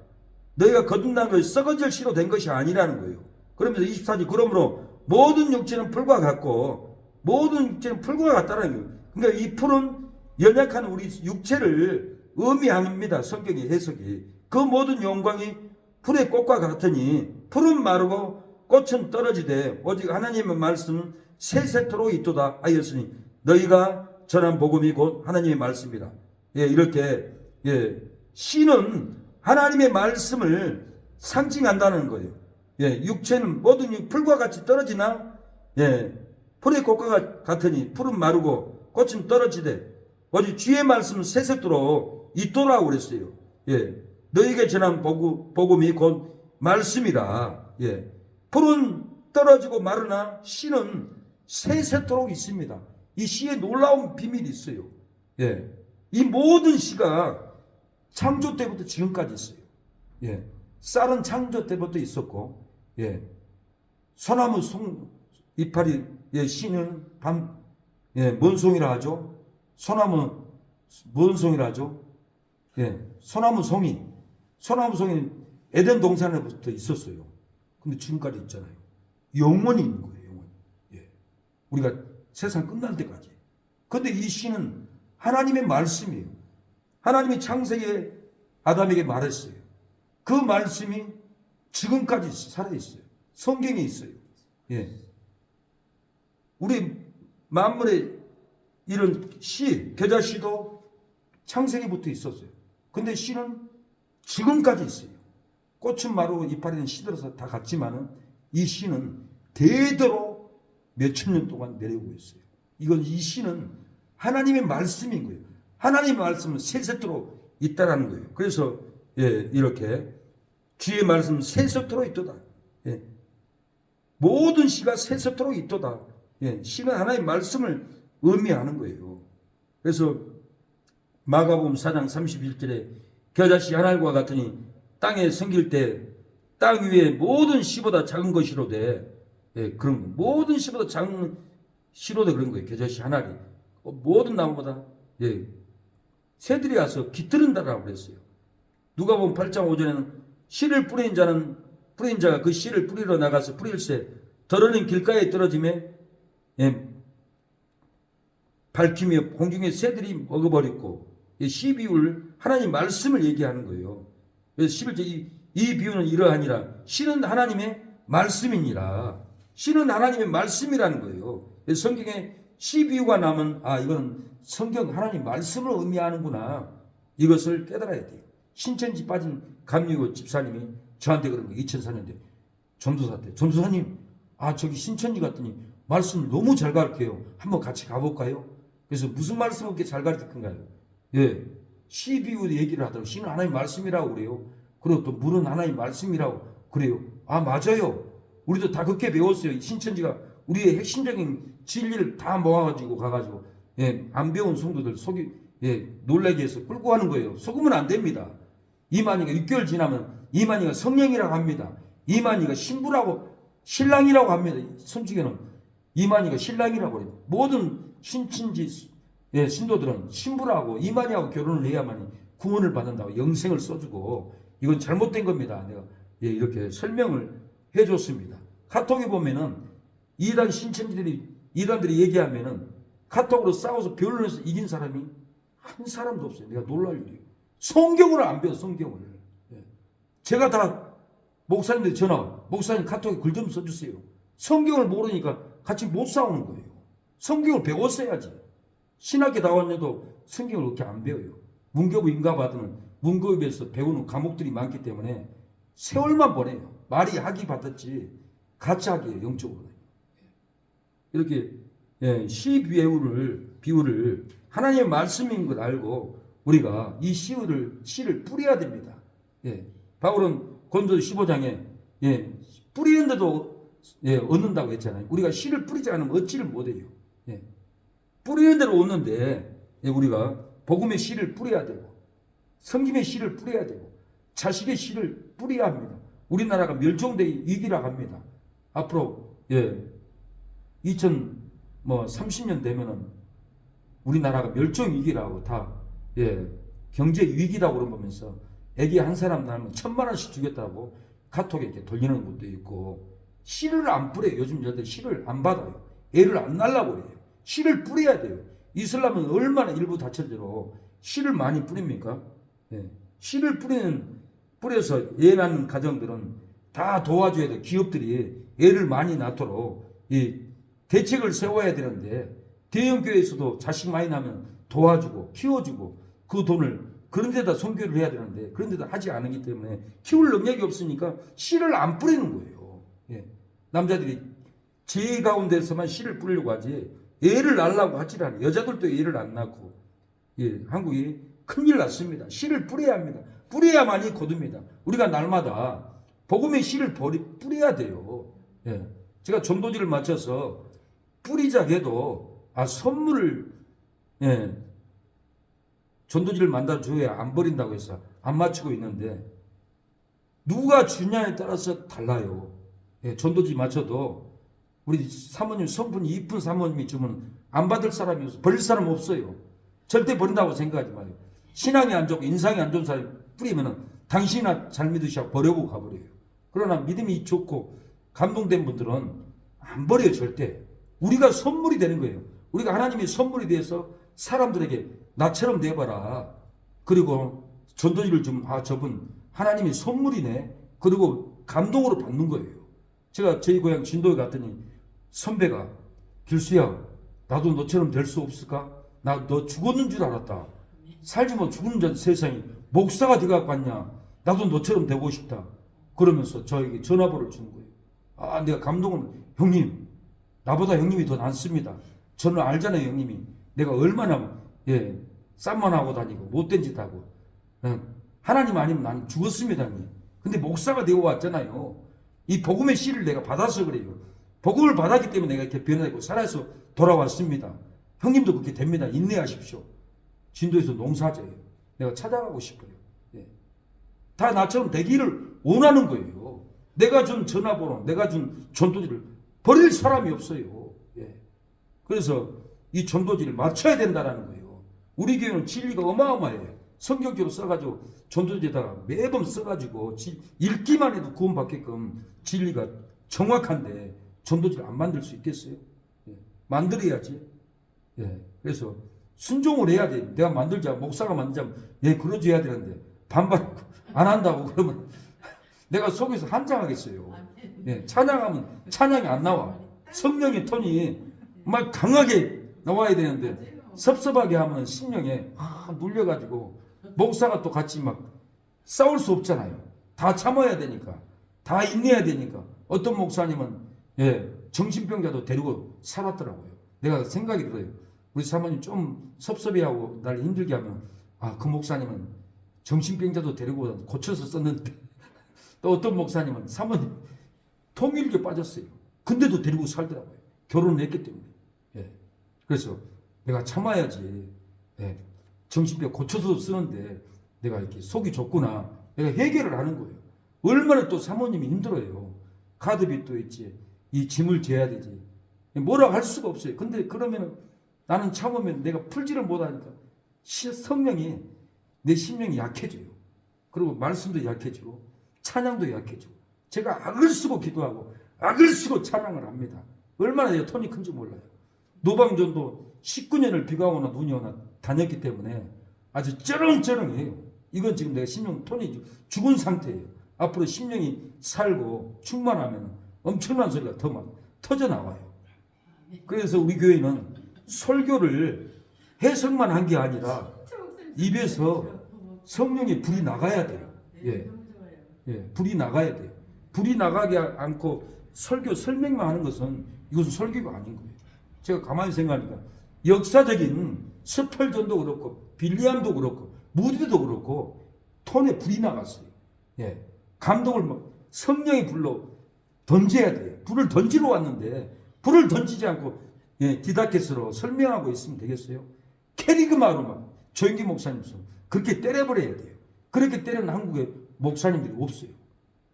너희가 거듭난 것이 썩어질 씨로 된 것이 아니라는 거예요. 그러면서 24절 그러므로 모든 육체는 풀과 같고 모든 육체는 풀과 같다는 거예요. 그러니까 이 풀은 연약한 우리 육체를 의미합니다. 성경의 해석이. 그 모든 영광이 풀의 꽃과 같으니 풀은 마르고 꽃은 떨어지되 오직 하나님의 말씀은 세세토록 있도다 하였으니 너희가 전한 복음이 곧 하나님의 말씀이다. 이렇게 씨는 하나님의 말씀을 상징한다는 거예요. 육체는 모든 풀과 같이 떨어지나 풀의 꽃과 같으니 풀은 마르고 꽃은 떨어지되 오직 주의 말씀은 세세토록 있도라고 그랬어요. 너희에게 전한 복음이 곧 말씀이라. 풀은 떨어지고 마르나 씨는 세세토록 있습니다. 이 씨에 놀라운 비밀이 있어요. 이 모든 씨가 창조 때부터 지금까지 있어요. 쌀은 창조 때부터 있었고, 소나무 이파리 씨는 뭔송이라 하죠. 소나무 뭔송이라 하죠. 소나무 송이는 에덴 동산에부터 있었어요. 근데 지금까지 있잖아요. 영원히 있는 거예요. 영원히. 우리가 세상 끝날 때까지. 근데 이 씨는 하나님의 말씀이에요. 하나님이 창세기에 아담에게 말했어요. 그 말씀이 지금까지 살아있어요. 성경에 있어요. 우리 만물의 이런 겨자씨도 창세기부터 있었어요. 근데 씨는 지금까지 있어요. 꽃은 마르고 이파리는 시들어서 다 같지만은 이 씨는 대대로 몇천 년 동안 내려오고 있어요. 이 씨는 하나님의 말씀인 거예요. 하나님의 말씀은 세세토록 있다라는 거예요. 그래서 이렇게 주의 말씀은 세세토록 있도다. 모든 씨가 세세토록 있도다. 씨는 하나님의 말씀을 의미하는 거예요. 그래서 마가복음 4장 31절에 겨자씨 한 알과 같으니 땅에 생길 때 땅 위에 모든 씨보다 작은 것이로되 예, 그런 거. 모든 시보다 작은 시로도 그런 거예요. 겨자씨 하나리. 모든 나무보다 예, 새들이 와서 깃들은다라고 그랬어요. 누가 보면 8장 5절에는 씨를 뿌린 자가 그 씨를 뿌리러 나가서 뿌릴새 더러는 길가에 떨어짐에 예, 밝히며 공중의 새들이 먹어버렸고 씨 비유를 하나님 말씀을 얘기하는 거예요. 그래서 11절 이 비유는 이러하니라. 씨는 하나님의 말씀이니라. 씨는 하나님의 말씀이라는 거예요. 그래서 성경에 씨 비유가 나면 이건 성경 하나님 말씀을 의미하는구나. 이것을 깨달아야 돼요. 신천지 빠진 감리교 집사님이 저한테 그런 거예요. 2004년대 전도사 때. 전도사님 저기 신천지 갔더니 말씀을 너무 잘 가르쳐요. 한번 같이 가볼까요? 그래서 무슨 말씀을 그렇게 잘 가르칠 건가요? 예, 씨 비유 얘기를 하더라고요. 씨는 하나님 말씀이라고 그래요. 그리고 또 물은 하나님 말씀이라고 그래요. 맞아요. 우리도 다 그렇게 배웠어요. 신천지가 우리의 핵심적인 진리를 다 모아가지고 가가지고 안 배운 성도들 속이 놀라게 해서 끌고 가는 거예요. 속으면 안 됩니다. 이만희가 6개월 지나면 이만희가 성령이라고 합니다. 이만희가 신부라고 신랑이라고 합니다. 성경에는 이만희가 신랑이라고 그래요. 모든 신천지 신도들은 신부라고 이만희하고 결혼을 해야만이 구원을 받는다고 영생을 써주고 이건 잘못된 겁니다. 내가 이렇게 설명을 해줬습니다. 카톡에 보면은 이단들이 얘기하면은 카톡으로 싸워서 변론해서 이긴 사람이 한 사람도 없어요. 내가 놀랄 일이에요. 성경을 안 배워. 성경을. 제가 다 목사님들 전화 목사님 카톡에 글 좀 써주세요. 성경을 모르니까 같이 못 싸우는 거예요. 성경을 배웠어야지. 신학교 나왔는데도 성경을 그렇게 안 배워요. 문교부 인가받으면 문교부에서 배우는 과목들이 많기 때문에 세월만 보내요. 말이 학위 받았지 같이 하기에 영적으로. 이렇게 시 비유를 하나님의 말씀인 걸 알고 우리가 이 씨를 뿌려야 됩니다. 바울은 고린도 15장에 뿌리는데도 얻는다고 했잖아요. 우리가 씨를 뿌리지 않으면 얻지를 못해요. 뿌리는 대로 얻는데 우리가 복음의 씨를 뿌려야 되고 성김의 씨를 뿌려야 되고 자식의 씨를 뿌려야 합니다. 우리나라가 멸종될 위기라고 합니다. 앞으로 2030년 되면은 우리나라가 멸종 위기라고 다 경제 위기라고 그러면서 애기 한 사람 낳으면 1,000만 원씩 주겠다고 카톡에 이렇게 돌리는 것도 있고 씨를 안 뿌려요. 요즘 여자들 씨를 안 받아요. 애를 안 낳으려고 그래요. 씨를 뿌려야 돼요. 이슬람은 얼마나 일부 다처제로 씨를 많이 뿌립니까? 씨를 뿌려서 애 낳는 가정들은 다 도와줘야 돼요. 기업들이 애를 많이 낳도록 대책을 세워야 되는데 대형교회에서도 자식 많이 낳으면 도와주고 키워주고 그 돈을 그런 데다 선교를 해야 되는데 그런 데다 하지 않기 때문에 키울 능력이 없으니까 씨를 안 뿌리는 거예요. 남자들이 제 가운데서만 씨를 뿌리려고 하지 애를 낳으려고 하지 않아요. 여자들도 애를 안 낳고 한국이 큰일 났습니다. 씨를 뿌려야 합니다. 뿌려야만이 거둡니다. 우리가 날마다 복음의 씨를 뿌려야 돼요. 제가 전도지를 마쳐서 뿌리자 해도 선물을 전도지를 만들어줘야 안 버린다고 해서 안 맞추고 있는데 누가 주냐에 따라서 달라요. 전도지 맞춰도 우리 사모님 성분이 이쁜 사모님이 주면 안 받을 사람이 없어요. 버릴 사람 없어요. 절대 버린다고 생각하지 마요. 신앙이 안 좋고 인상이 안 좋은 사람이 뿌리면은 당신이나 잘 믿으시고 버려고 가버려요. 그러나 믿음이 좋고 감동된 분들은 안 버려요. 절대. 우리가 선물이 되는 거예요. 우리가 하나님의 선물이 돼서 사람들에게 나처럼 돼봐라. 그리고 전도지를 좀 저분 하나님의 선물이네. 그리고 감동으로 받는 거예요. 제가 저희 고향 진도에 갔더니 선배가 길수야 나도 너처럼 될 수 없을까? 나 너 죽었는 줄 알았다. 살지 못 죽는 줄 세상에 목사가 돼갖고 왔냐? 나도 너처럼 되고 싶다. 그러면서 저에게 전화번호를 주는 거예요. 내가 감동을 형님 나보다 형님이 더 낫습니다. 저는 알잖아요 형님이 내가 얼마나 쌈만 하고 다니고 못된 짓 하고 하나님 아니면 나는 죽었습니다 형님. 근데 목사가 되어 왔잖아요. 이 복음의 씨를 내가 받아서 그래요. 복음을 받았기 때문에 내가 이렇게 변화되고 살아서 돌아왔습니다. 형님도 그렇게 됩니다. 인내하십시오. 진도에서 농사져요. 내가 찾아가고 싶어요. 다 나처럼 되기를 원하는 거예요. 내가 준 전화번호, 내가 준 전도지를 버릴 사람이 없어요. 예. 그래서 이 전도지를 맞춰야 된다는 거예요. 우리 교회는 진리가 어마어마해요. 성경적으로 써가지고 전도지에다가 매번 써가지고 읽기만 해도 구원받게끔 진리가 정확한데 전도지를 안 만들 수 있겠어요? 예. 만들어야지. 예. 그래서 순종을 해야 돼. 내가 만들자, 목사가 만들자면 예, 그러줘야 되는데 반발 안 한다고 그러면 내가 속에서 한장하겠어요. 예. 찬양하면 찬양이 안 나와. 성령의 톤이 막 강하게 나와야 되는데 섭섭하게 하면 심령에 눌려가지고 목사가 또 같이 막 싸울 수 없잖아요. 다 참아야 되니까, 다 인내해야 되니까. 어떤 목사님은 예, 정신병자도 데리고 살았더라고요. 내가 생각이 들어요. 우리 사모님 좀 섭섭해하고 날 힘들게 하면 그 목사님은 정신병자도 데리고 고쳐서 썼는데 또 어떤 목사님은 사모님 통일교 빠졌어요. 근데도 데리고 살더라고요. 결혼을 했기 때문에. 예. 그래서 내가 참아야지. 예. 정신병 고쳐서 쓰는데 내가 이렇게 속이 좁구나. 내가 해결을 하는 거예요. 얼마나 또 사모님이 힘들어요. 카드빚도 있지. 이 짐을 져야 되지. 뭐라고 할 수가 없어요. 근데 그러면은 나는 참으면 내가 풀지를 못하니까 성령이 내 심령이 약해져요. 그리고 말씀도 약해지고 찬양도 약해지고 제가 악을 쓰고 기도하고 악을 쓰고 찬양을 합니다. 얼마나 내가 톤이 큰지 몰라요. 노방전도 19년을 비가 오나 눈이 오나 다녔기 때문에 아주 쩌렁쩌렁해요. 이건 지금 내가 심령 톤이 죽은 상태예요. 앞으로 심령이 살고 충만하면 엄청난 소리가 더 막 터져나와요. 그래서 우리 교회는 설교를 해석만 한 게 아니라 입에서 성령의 불이 나가야 돼요. 예. 예, 불이 나가야 돼요. 불이 나가지 않고 설교 설명만 하는 것은 이것은 설교가 아닌 거예요. 제가 가만히 생각하니까 역사적인 스펄전도 그렇고 빌리암도 그렇고 무디도 그렇고 톤에 불이 나갔어요. 예, 감동을 막 성령의 불로 던져야 돼요. 불을 던지러 왔는데 불을 던지지 않고 예, 디다케스로 설명하고 있으면 되겠어요? 캐리그마로 막 조영기 목사님처럼 그렇게 때려버려야 돼요. 그렇게 때리는 한국의 목사님들이 없어요.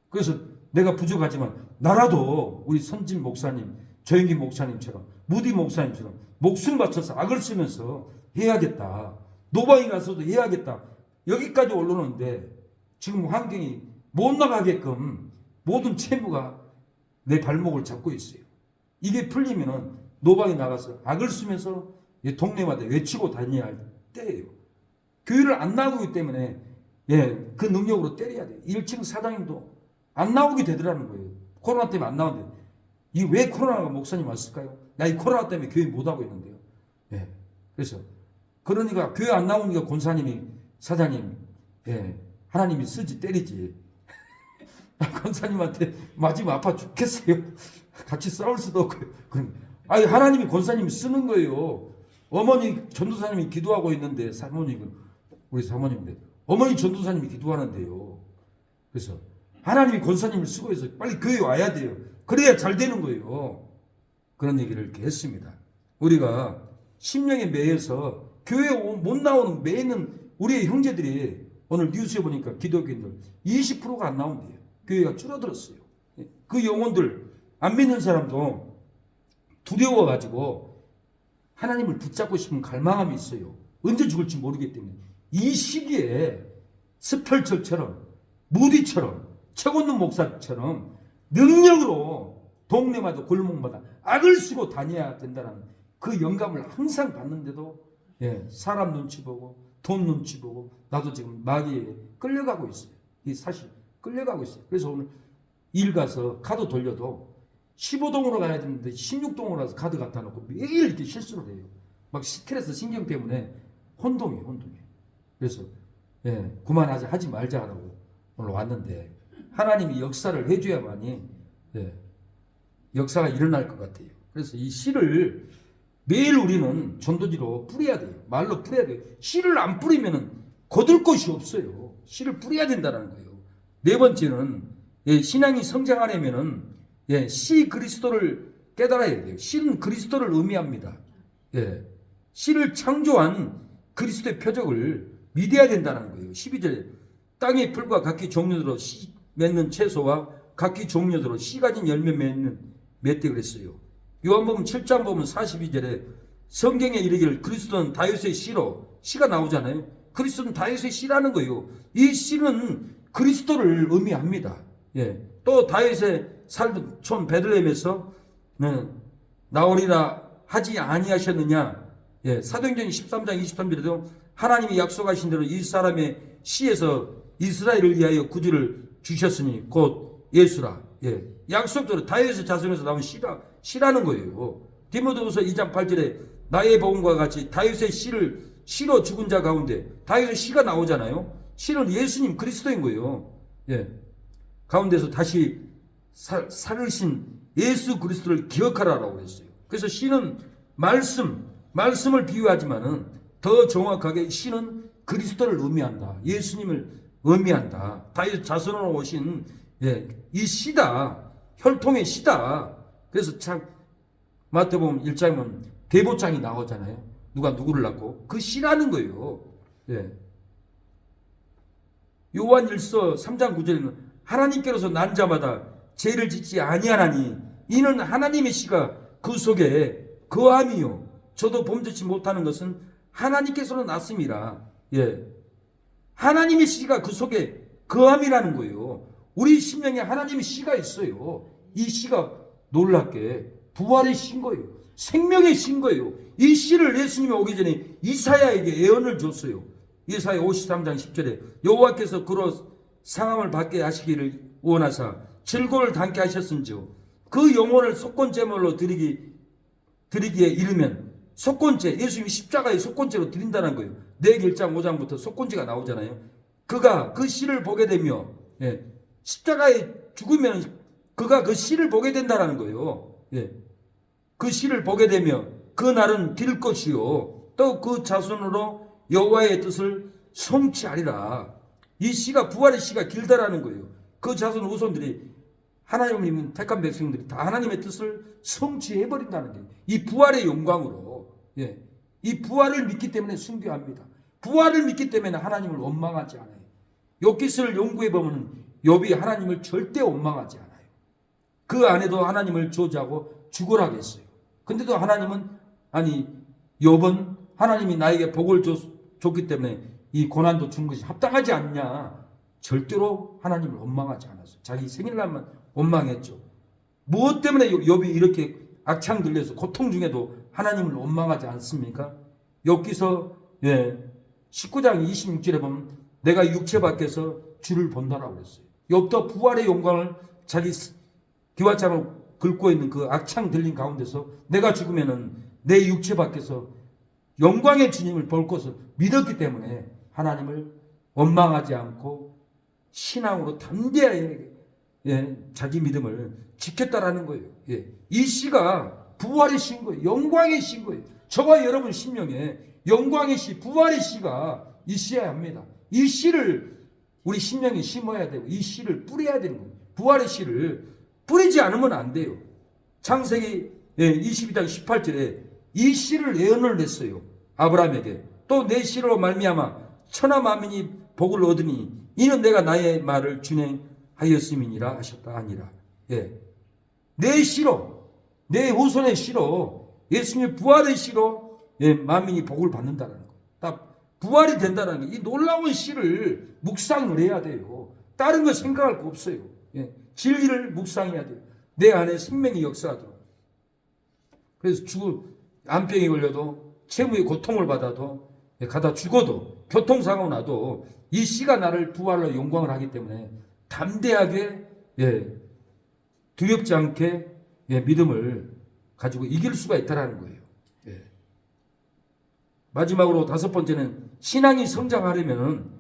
그래서 내가 부족하지만 나라도 우리 선진 목사님, 조영기 목사님처럼 무디 목사님처럼 목숨 바쳐서 악을 쓰면서 해야겠다. 노방이 가서도 해야겠다. 여기까지 올라오는데 지금 환경이 못 나가게끔 모든 채무가 내 발목을 잡고 있어요. 이게 풀리면은 노방이 나가서 악을 쓰면서 동네마다 외치고 다녀야 할 때예요. 교회를 안 나오기 때문에 예, 그 능력으로 때려야 돼요. 1층 사장님도 안 나오게 되더라는 거예요. 코로나 때문에 안 나오는데 이 왜 코로나가 목사님 왔을까요? 나 이 코로나 때문에 교회 못 하고 있는데요. 예, 그래서 그러니까 교회 안 나오니까 권사님이 사장님 예, 하나님이 쓰지 때리지. 권사님한테 맞으면 아파 죽겠어요. 같이 싸울 수도 없고. 아니 하나님이 권사님이 쓰는 거예요. 어머니 전도사님이 기도하고 있는데 사모님은 우리 사모님인데 어머니 전도사님이 기도하는데요. 그래서 하나님이 권사님을 쓰고 있어요. 빨리 교회 와야 돼요. 그래야 잘 되는 거예요. 그런 얘기를 이렇게 했습니다. 우리가 심령에 매여서 교회에 못 나오는 매이는 우리의 형제들이 오늘 뉴스에 보니까 기독교인들 20%가 안 나온대요. 교회가 줄어들었어요. 그 영혼들 안 믿는 사람도 두려워가지고 하나님을 붙잡고 싶은 갈망함이 있어요. 언제 죽을지 모르기 때문에 이 시기에 스펄철처럼 무디처럼 최곤눈 목사처럼 능력으로 동네마다 골목마다 악을 쓰고 다녀야 된다는 그 영감을 항상 받는데도 예, 사람 눈치 보고 돈 눈치 보고 나도 지금 마귀에 끌려가고 있어요. 이 사실 끌려가고 있어요. 그래서 오늘 일 가서 카드 돌려도 15동으로 가야 되는데 16동으로 가서 카드 갖다 놓고 매일 이렇게 실수를 해요. 막 스트레스 신경 때문에 혼동이에요. 그래서 예, 그만하자 하지 말자라고 오늘 왔는데 하나님이 역사를 해줘야만이 예, 역사가 일어날 것 같아요. 그래서 이 씨를 매일 우리는 전도지로 뿌려야 돼요. 말로 뿌려야 돼요. 씨를 안 뿌리면 거둘 곳이 없어요. 씨를 뿌려야 된다는 거예요. 네 번째는 예, 신앙이 성장하려면은 예, 씨 그리스도를 깨달아야 돼요. 씨는 그리스도를 의미합니다. 예, 씨를 창조한 그리스도의 표적을 믿어야 된다는 거예요. 12절에 땅의 풀과 각기 종류대로 씨 맺는 채소와 각기 종류대로 씨 가진 열매 맺는 맺되 그랬어요. 요한복음 7장 보면 42절에 성경에 이르기를 그리스도는 다윗의 씨로, 씨가 나오잖아요. 그리스도는 다윗의 씨라는 거예요. 이 씨는 그리스도를 의미합니다. 예. 또 다윗의 살던 촌 베들레헴에서 나오리라 하지 아니하셨느냐. 예. 사도행전 13장 23절에도 하나님이 약속하신 대로 이 사람의 씨에서 이스라엘을 위하여 구주를 주셨으니 곧 예수라. 예. 약속대로 다윗의 자손에서 나온 씨라는 거예요. 디모데후서 2장 8절에 나의 복음과 같이 다윗의 씨로 죽은 자 가운데 다윗의 씨가 나오잖아요. 씨는 예수님 그리스도인 거예요. 예. 가운데서 다시 살으신 예수 그리스도를 기억하라라고 했어요. 그래서 씨는 말씀을 비유하지만은 더 정확하게 씨는 그리스도를 의미한다. 예수님을 의미한다. 다윗 자손으로 오신 이 씨다. 혈통의 씨다. 그래서 참 마태복음 1장은 대보장이 나오잖아요. 누가 누구를 낳고 그 씨라는 거예요. 예. 요한 1서 3장 9절에는 하나님께로서 난 자마다 죄를 짓지 아니하나니 이는 하나님의 씨가 그 속에 거함이요 저도 범죄치 못하는 것은 하나님께서는 났음이라. 예. 하나님의 씨가 그 속에 거함이라는 거예요. 우리 심령에 하나님의 씨가 있어요. 이 씨가 놀랍게 부활의 씨인 거예요. 생명의 씨인 거예요. 이 씨를 예수님이 오기 전에 이사야에게 예언을 줬어요. 이사야 53장 10절에 여호와께서 그로 상함을 받게 하시기를 원하사 즐거움을 담게 하셨은지요 그 영혼을 속건제물로 드리기에 이르면 속건제, 예수님이 십자가의 속건제로 드린다는 거예요. 내기 1장 5장부터 속건제가 나오잖아요. 그가 그 씨를 보게 되며 십자가에 죽으면 그가 그 씨를 보게 된다는 거예요. 그 씨를 보게 되며 그 날은 길 것이요 또 그 자손으로 여호와의 뜻을 성취하리라. 이 씨가 부활의 씨가 길다라는 거예요. 그 자손 후손들이 하나님이 택한 백성들이 다 하나님의 뜻을 성취해버린다는 거예요. 이 부활의 영광으로. 이 부활을 믿기 때문에 순교합니다. 부활을 믿기 때문에 하나님을 원망하지 않아요. 욥기서를 연구해보면 욥이 하나님을 절대 원망하지 않아요. 그 안에도 하나님을 저주하고 죽으라고 했어요. 근데도 하나님은 욥은 하나님이 나에게 복을 줬기 때문에 이 고난도 준 것이 합당하지 않냐. 절대로 하나님을 원망하지 않았어요. 자기 생일날만 원망했죠. 무엇 때문에 욥이 이렇게 악창 들려서 고통 중에도 하나님을 원망하지 않습니까? 욥기서 19장 26절에 보면 내가 육체 밖에서 주를 본다라고 했어요. 욥도 부활의 영광을 자기 기와장을 긁고 있는 그 악창 들린 가운데서 내가 죽으면은 내 육체 밖에서 영광의 주님을 볼 것을 믿었기 때문에 하나님을 원망하지 않고 신앙으로 담대하게 자기 믿음을 지켰다라는 거예요. 이 씨가 부활의 씨인 거예요. 영광의 씨인 거예요. 저와 여러분 심령에 영광의 씨, 부활의 씨가 있어야 합니다. 이 씨를 우리 심령에 심어야 되고 이 씨를 뿌려야 되는 거예요. 부활의 씨를 뿌리지 않으면 안 돼요. 창세기 22장 18절에 이 씨를 예언을 냈어요. 아브라함에게. 또 내 씨로 말미암아 천하 만민이 복을 얻으니 이는 내가 나의 말을 준행하였음이니라 하셨다 아니라. 내 씨로, 내 후손의 씨로, 예수님의 부활의 씨로 만민이 복을 받는다는 거. 딱 부활이 된다는 거. 이 놀라운 씨를 묵상을 해야 돼요. 다른 거 생각할 거 없어요. 진리를 묵상해야 돼요. 내 안에 생명이 역사하도록. 그래서 암병이 걸려도 채무의 고통을 받아도 가다 죽어도 교통사고 나도 이 씨가 나를 부활로 영광을 하기 때문에 담대하게 두렵지 않게 믿음을 가지고 이길 수가 있다는 거예요. 마지막으로 5번째는 신앙이 성장하려면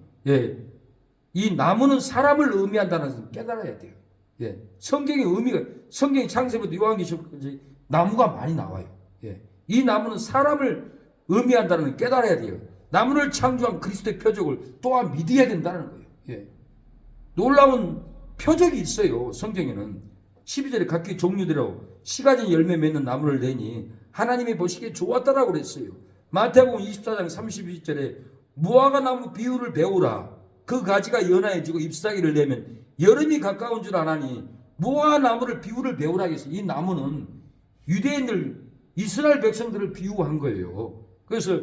이 나무는 사람을 의미한다는 것을 깨달아야 돼요. 성경의 의미가 성경의 창세부터 요한계시록까지 나무가 많이 나와요. 이 나무는 사람을 의미한다는 걸 깨달아야 돼요. 나무를 창조한 그리스도의 표적을 또한 믿어야 된다는 거예요. 놀라운 표적이 있어요. 성경에는 12절에 각기 종류대로 씨 가진 열매 맺는 나무를 내니 하나님이 보시기에 좋았다라고 그랬어요. 마태복음 24장 32절에 무화과 나무 비유를 배우라. 그 가지가 연하여지고 잎사귀를 내면 여름이 가까운 줄 아나니 무화과 나무를 비유를 배우라 했어요. 이 나무는 유대인들 이스라엘 백성들을 비유한 거예요. 그래서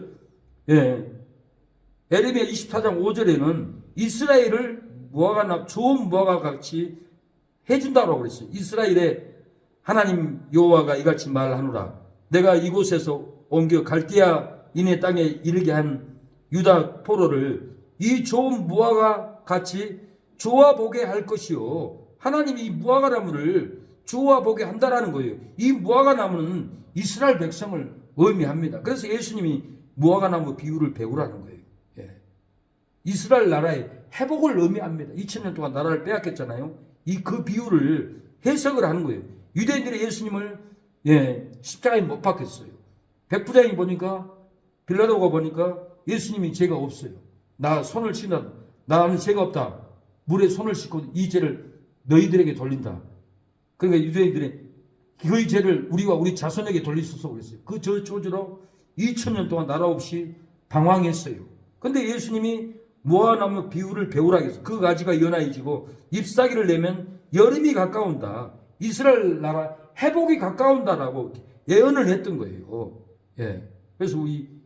에레미야 24장 5절에는 이스라엘을 무화과 나무, 좋은 무화과 같이 해준다고 그랬어요. 이스라엘의 하나님 여호와가 이같이 말하노라. 내가 이곳에서 옮겨 갈대아인의 땅에 이르게 한 유다 포로를 이 좋은 무화과 같이 좋아 보게 할 것이요. 하나님이 이 무화과 나무를 좋아 보게 한다라는 거예요. 이 무화과 나무는 이스라엘 백성을 의미합니다. 그래서 예수님이 무화과 나무 비유를 배우라는 거예요. 이스라엘 나라의 회복을 의미합니다. 2000년 동안 나라를 빼앗겼잖아요. 그 비유를 해석을 하는 거예요. 유대인들이 예수님을 십자가에 못 박혔어요. 백부장이 보니까, 빌라도가 보니까 예수님이 죄가 없어요. 나 손을 씻나, 나는 죄가 없다. 물에 손을 씻고 이 죄를 너희들에게 돌린다. 그러니까 유대인들이 그 죄를 우리와 우리 자손에게 돌리소서 그랬어요. 그 저주로 2000년 동안 나라 없이 방황했어요. 근데 예수님이 무화과나무 비유를 배우라 했어요. 그 가지가 연하해지고 잎사귀를 내면 여름이 가까운다. 이스라엘 나라 회복이 가까운다라고 예언을 했던 거예요. 그래서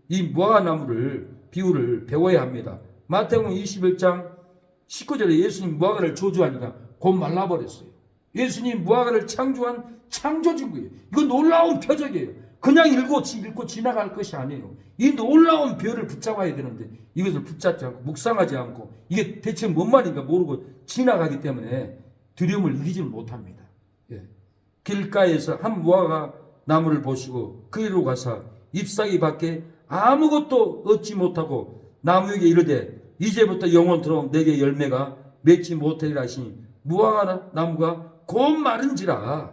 이 무화과나무를 비유를 배워야 합니다. 마태복음 21장 19절에 예수님 무화과를 저주하니까 곧 말라버렸어요. 예수님 무화과를 창조한 창조주인 거예요. 이거 놀라운 표적이에요. 그냥 읽고 지나갈 것이 아니에요. 이 놀라운 별을 붙잡아야 되는데 이것을 붙잡지 않고 묵상하지 않고 이게 대체 뭔 말인가 모르고 지나가기 때문에 두려움을 이기지를 못합니다. 길가에서 한 무화과 나무를 보시고 그리로 가서 잎사귀 밖에 아무것도 얻지 못하고 나무에게 이르되 이제부터 영원토록 내게 열매가 맺지 못하리라 하시니 무화과 나무가 곧 마른지라.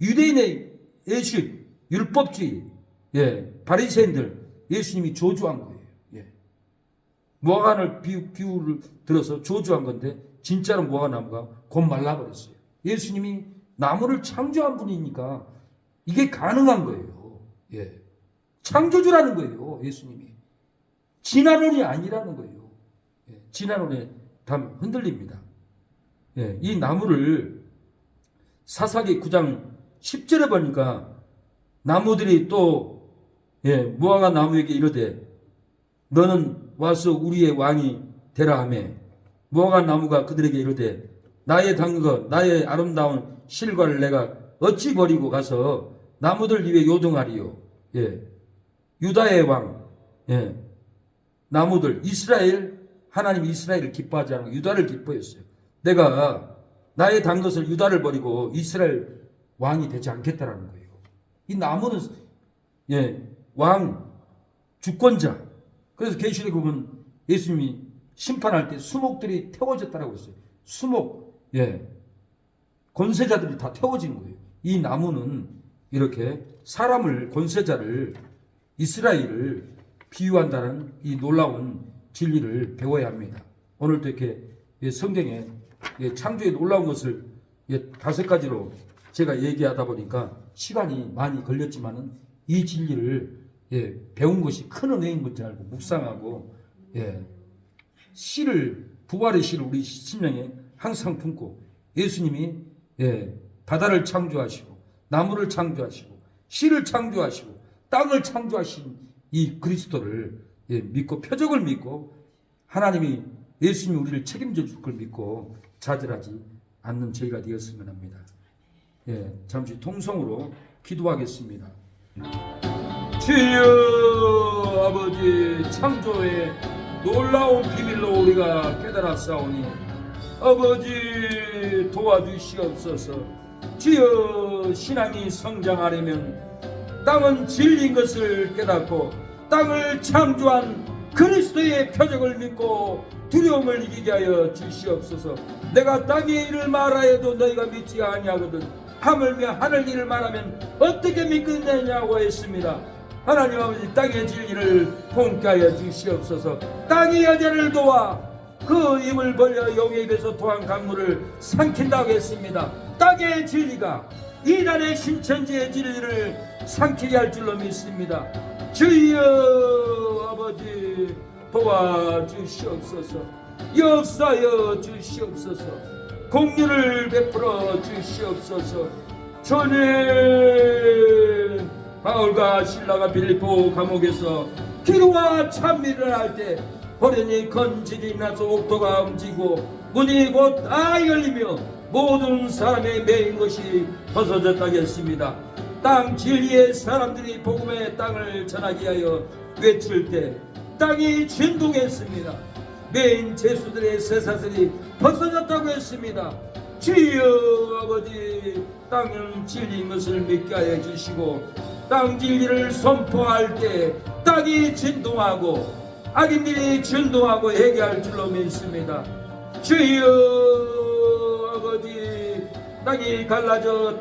유대인의 예식 율법주의 바리새인들 예수님이 저주한 거예요. 무화과를 비유를 들어서 저주한 건데 진짜로 무화과 나무가 곧 말라버렸어요. 예수님이 나무를 창조한 분이니까 이게 가능한 거예요. 창조주라는 거예요. 예수님이 진화론이 아니라는 거예요. 진화론에 다 흔들립니다. 이 나무를 사사기 9장 10절에 보니까 나무들이 또 무화과 나무에게 이르되 너는 와서 우리의 왕이 되라 하며 무화과 나무가 그들에게 이르되 나의 단거 나의 아름다운 실과를 내가 어찌 버리고 가서 나무들 위에 요동하리요. 유다의 왕 나무들 이스라엘 하나님 이스라엘을 기뻐하지 않고 유다를 기뻐했어요. 내가 나의 단 것을 유다를 버리고 이스라엘 왕이 되지 않겠다라는 거예요. 이 나무는 왕 주권자. 그래서 계시록에 보면 예수님이 심판할 때 수목들이 태워졌다라고 했어요. 수목 권세자들이 다 태워진 거예요. 이 나무는 이렇게 사람을 권세자를 이스라엘을 비유한다는 이 놀라운 진리를 배워야 합니다. 오늘도 이렇게 성경에 창조에 놀라운 것을 5가지로 제가 얘기하다 보니까 시간이 많이 걸렸지만은 이 진리를 배운 것이 큰 은혜인 것줄 알고 묵상하고 부활의 씨를 우리 심령에 항상 품고 예수님이 바다를 창조하시고 나무를 창조하시고 씨를 창조하시고 땅을 창조하신 이 그리스도를 믿고 표적을 믿고 하나님이 예수님이 우리를 책임져 줄 걸 믿고 좌절하지 않는 저희가 되었으면 합니다. 잠시 통성으로 기도하겠습니다. 주여 아버지 창조의 놀라운 비밀로 우리가 깨달았사오니 아버지 도와주시옵소서. 주여 신앙이 성장하려면 땅은 진리인 것을 깨닫고 땅을 창조한 그리스도의 표적을 믿고 두려움을 이기게 하여 주시옵소서. 내가 땅의 일을 말하여도 너희가 믿지 아니하거든 하물며 하늘 일을 말하면 어떻게 믿겠느냐고 했습니다. 하나님 아버지 땅의 진리를 본게 하여 주시옵소서. 땅의 여자를 도와 그 입을 벌려 용의 입에서 토한 강물을 삼킨다고 했습니다. 땅의 진리가 이날의 신천지의 진리를 삼키게 할 줄로 믿습니다. 주여 아버지 도와주시옵소서. 역사여 주시옵소서. 공유를 베풀어 주시옵소서. 전에 바울과 신라가 빌립보 감옥에서 기도와 찬미를 할 때 호련히 건질이 나서 옥토가 움직이고 문이 곧 다 열리며 모든 사람의 매인 것이 벗어졌다고 했습니다. 땅 진리의 사람들이 복음의 땅을 전하기 위하여 외칠 때 땅이 진동했습니다. 매인 죄수들의 쇠사슬이 벗어졌다고 했습니다. 주여 아버지, 땅은 진리인 것을 믿게 하여 주시고 땅 진리를 선포할 때 땅이 진동하고 악인들이 진동하고 회개할 줄로 믿습니다. 주여 아버지, 땅이 갈라져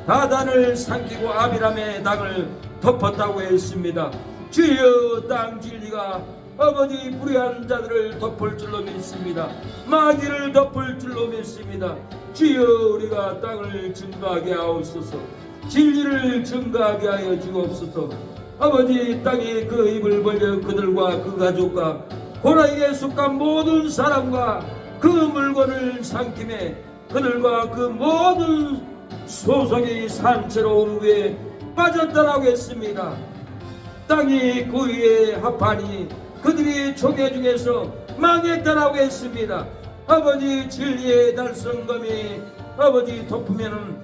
다단을 삼키고 아비람의 땅을 덮었다고 했습니다. 주여, 땅 진리가 아버지 불의한 자들을 덮을 줄로 믿습니다. 마귀를 덮을 줄로 믿습니다. 주여, 우리가 땅을 증거하게 하옵소서. 진리를 증거하게 하여 주옵소서. 아버지, 땅이 그 입을 벌려 그들과 그 가족과 고라에게 속한 모든 사람과 그 물건을 삼킴에 그들과 그 모든 소속이 산채로 오른 후에 빠졌다라고 했습니다. 땅이 그 위에 합하니 그들이 총회 중에서 망했다라고 했습니다. 아버지, 진리의 달성검이 아버지 덮으면은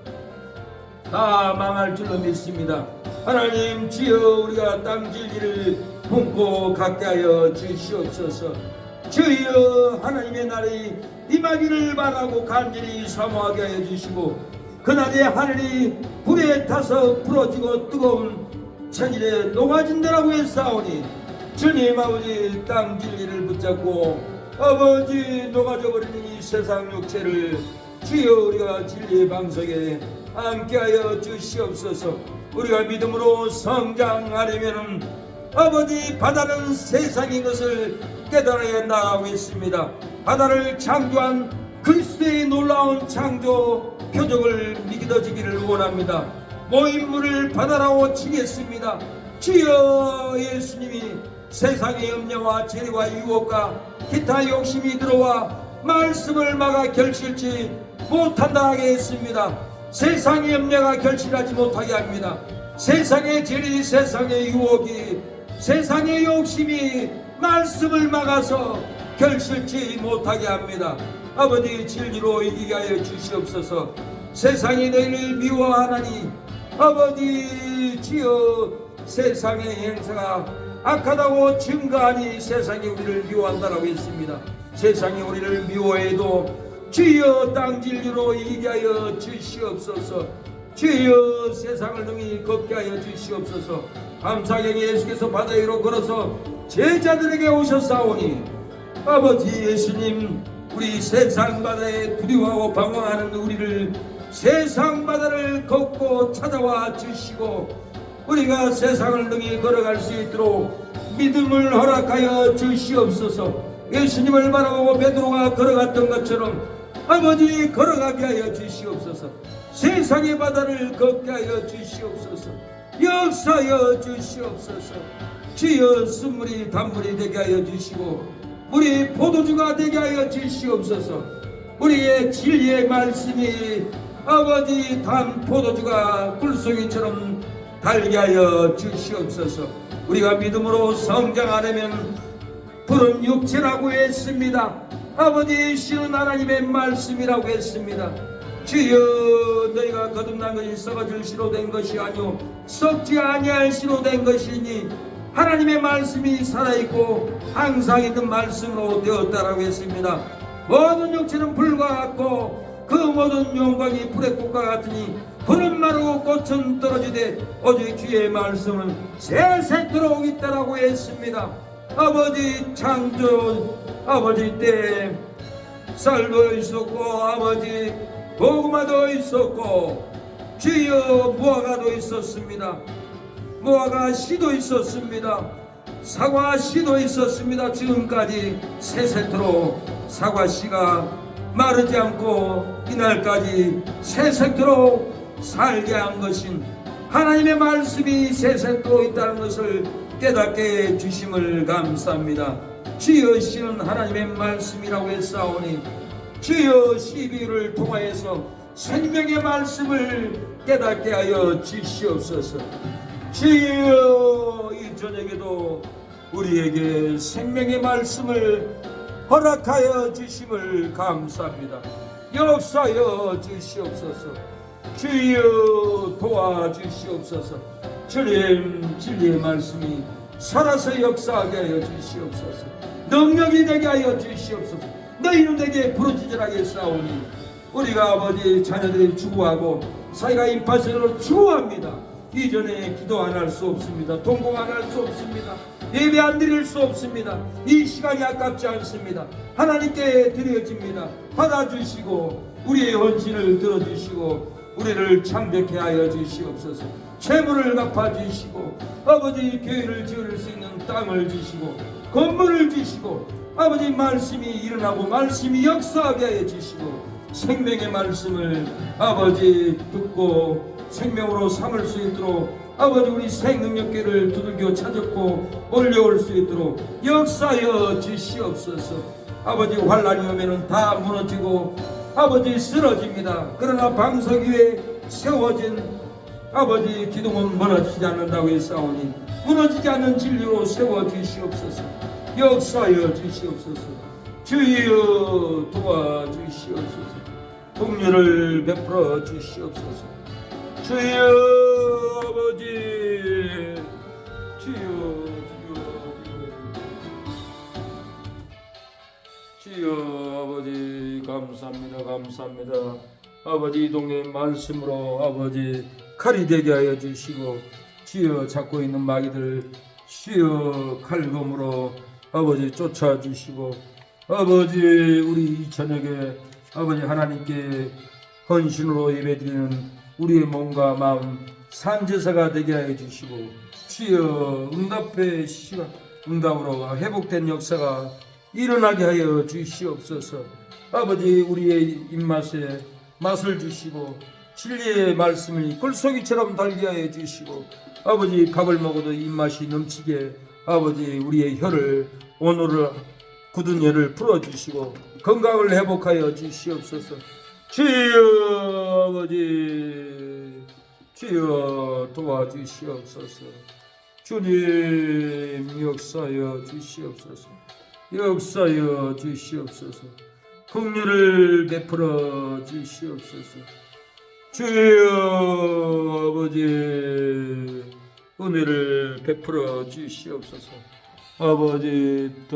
다 망할 줄로 믿습니다. 하나님, 주여, 우리가 땅 진리를 품고 갖게 하여 주시옵소서. 주여, 하나님의 날이 임하기를 바라고 간절히 사모하게 하여 주시고 그날에 하늘이 불에 타서 부러지고 뜨거운 천일에 녹아진다라고 했사오니 주님 아버지, 땅 진리를 붙잡고 아버지 녹아져 버리는 이 세상 육체를 주여, 우리가 진리의 방석에 함께하여 주시옵소서. 우리가 믿음으로 성장하려면은 아버지, 바다는 세상인 것을 깨달아야 나가고 있습니다. 바다를 창조한 그리스도의 놀라운 창조 표적을 믿어지기를 원합니다. 모인 물을 바다라고 치겠습니다. 주여, 예수님이 세상의 염려와 재리와 유혹과 기타 욕심이 들어와 말씀을 막아 결실치 못한다 하게 했습니다. 세상의 염려가 결실하지 못하게 합니다. 세상의 재리, 세상의 유혹이, 세상의 욕심이 말씀을 막아서 결실치 못하게 합니다. 아버지, 진리로 이기게 하여 주시옵소서. 세상이 너희를 미워하나니 아버지, 주여, 세상의 행사가 악하다고 증거하니 세상이 우리를 미워한다라고 했습니다. 세상이 우리를 미워해도 주여, 땅 진리로 이기게 하여 주시옵소서. 주여, 세상을 능히 걷게 하여 주시옵소서. 감사하게 예수께서 바다 위로 걸어서 제자들에게 오셨사오니 아버지 예수님, 우리 세상 바다에 두려워하고 방황하는 우리를 세상 바다를 걷고 찾아와 주시고 우리가 세상을 능히 걸어갈 수 있도록 믿음을 허락하여 주시옵소서. 예수님을 바라보고 베드로가 걸어갔던 것처럼 아버지, 걸어가게 하여 주시옵소서. 세상의 바다를 걷게 하여 주시옵소서. 역사하여 주시옵소서. 주여, 쓴물이 단물이 되게 하여 주시고 우리 포도주가 되게 하여 주시옵소서. 우리의 진리의 말씀이 아버지 단 포도주가 꿀송이처럼 달게 하여 주시옵소서. 우리가 믿음으로 성장하려면 푸른 육체라고 했습니다. 아버지, 쉬운 하나님의 말씀이라고 했습니다. 주여, 너희가 거듭난 것이 썩어질 시로 된 것이 아니오 썩지 아니할 시로 된 것이니 하나님의 말씀이 살아있고 항상 있는 말씀으로 되었다라고 했습니다. 모든 육체는 불과 같고 그 모든 영광이 불의 꽃과 같으니 불은 마르고 꽃은 떨어지되 오직 주의 말씀은 새새도록 있다라고 했습니다. 아버지, 창조 아버지 때 쌀도 있었고 아버지 고구마도 있었고 주여, 무화과도 있었습니다. 무화과 씨도 있었습니다. 사과 씨도 있었습니다. 지금까지 새새도록 사과 씨가 마르지 않고 이날까지 새새도록 살게 한 것인 하나님의 말씀이 새새도록 있다는 것을 깨닫게 해주심을 감사합니다. 주여, 씨는 하나님의 말씀이라고 했사오니 주여 12일을 통하여서 생명의 말씀을 깨닫게 하여 주시옵소서. 주여 이 저녁에도 우리에게 생명의 말씀을 허락하여 주심을 감사합니다. 역사하여 주시옵소서. 주여 도와주시옵소서. 주님 진리의 말씀이 살아서 역사하게 하여 주시옵소서. 능력이 되게 하여 주시옵소서. 너희는 내게 부르짖으라게 싸우니 우리가 아버지 자녀들이 추구하고 사이가 임파선으로 추구합니다. 이전에 기도 안 할 수 없습니다. 동공 안 할 수 없습니다. 예배 안 드릴 수 없습니다. 이 시간이 아깝지 않습니다. 하나님께 드려집니다. 받아주시고 우리의 헌신을 들어주시고 우리를 창백케 하여 주시옵소서. 채무를 갚아주시고 아버지 교회를 지을 수 있는 땅을 주시고 건물을 주시고 아버지 말씀이 일어나고 말씀이 역사하게 하여 주시고 생명의 말씀을 아버지 듣고 생명으로 삼을 수 있도록 아버지 우리 생능력계를 두들겨 찾았고 올려올 수 있도록 역사하여 주시옵소서. 아버지 환난이 오면은 다 무너지고 아버지 쓰러집니다. 그러나 방석 위에 세워진 아버지 기둥은 무너지지 않는다고 했사오니 무너지지 않는 진리로 세워주시옵소서. 역사하여 주시옵소서. 주여 도와주시옵소서. 긍휼을 베풀어 주시옵소서. 주여 아버지 주여 아버지 감사합니다. 아버지 이 동네 말씀으로 아버지 칼이 되게 하여 주시고 주여 잡고 있는 마귀들 주여 칼검으로 아버지 쫓아주시고 아버지 우리 이 저녁에 아버지 하나님께 헌신으로 예배드리는 우리의 몸과 마음 산제사가 되게 하여 주시고 주여 응답의 시간 응답으로 회복된 역사가 일어나게 하여 주시옵소서. 아버지 우리의 입맛에 맛을 주시고 진리의 말씀을 꿀송이처럼 달게 하여 주시고 아버지 밥을 먹어도 입맛이 넘치게 아버지 우리의 혀를 오늘을 굳은 혀를 풀어주시고 건강을 회복하여 주시옵소서. 주여 아버지 주여 도와주시옵소서. 주님 역사하여 주시옵소서. 역사하여 주시옵소서. 긍휼을 베풀어 주시옵소서. 주여 아버지 은혜를 베풀어 주시옵소서. 아버지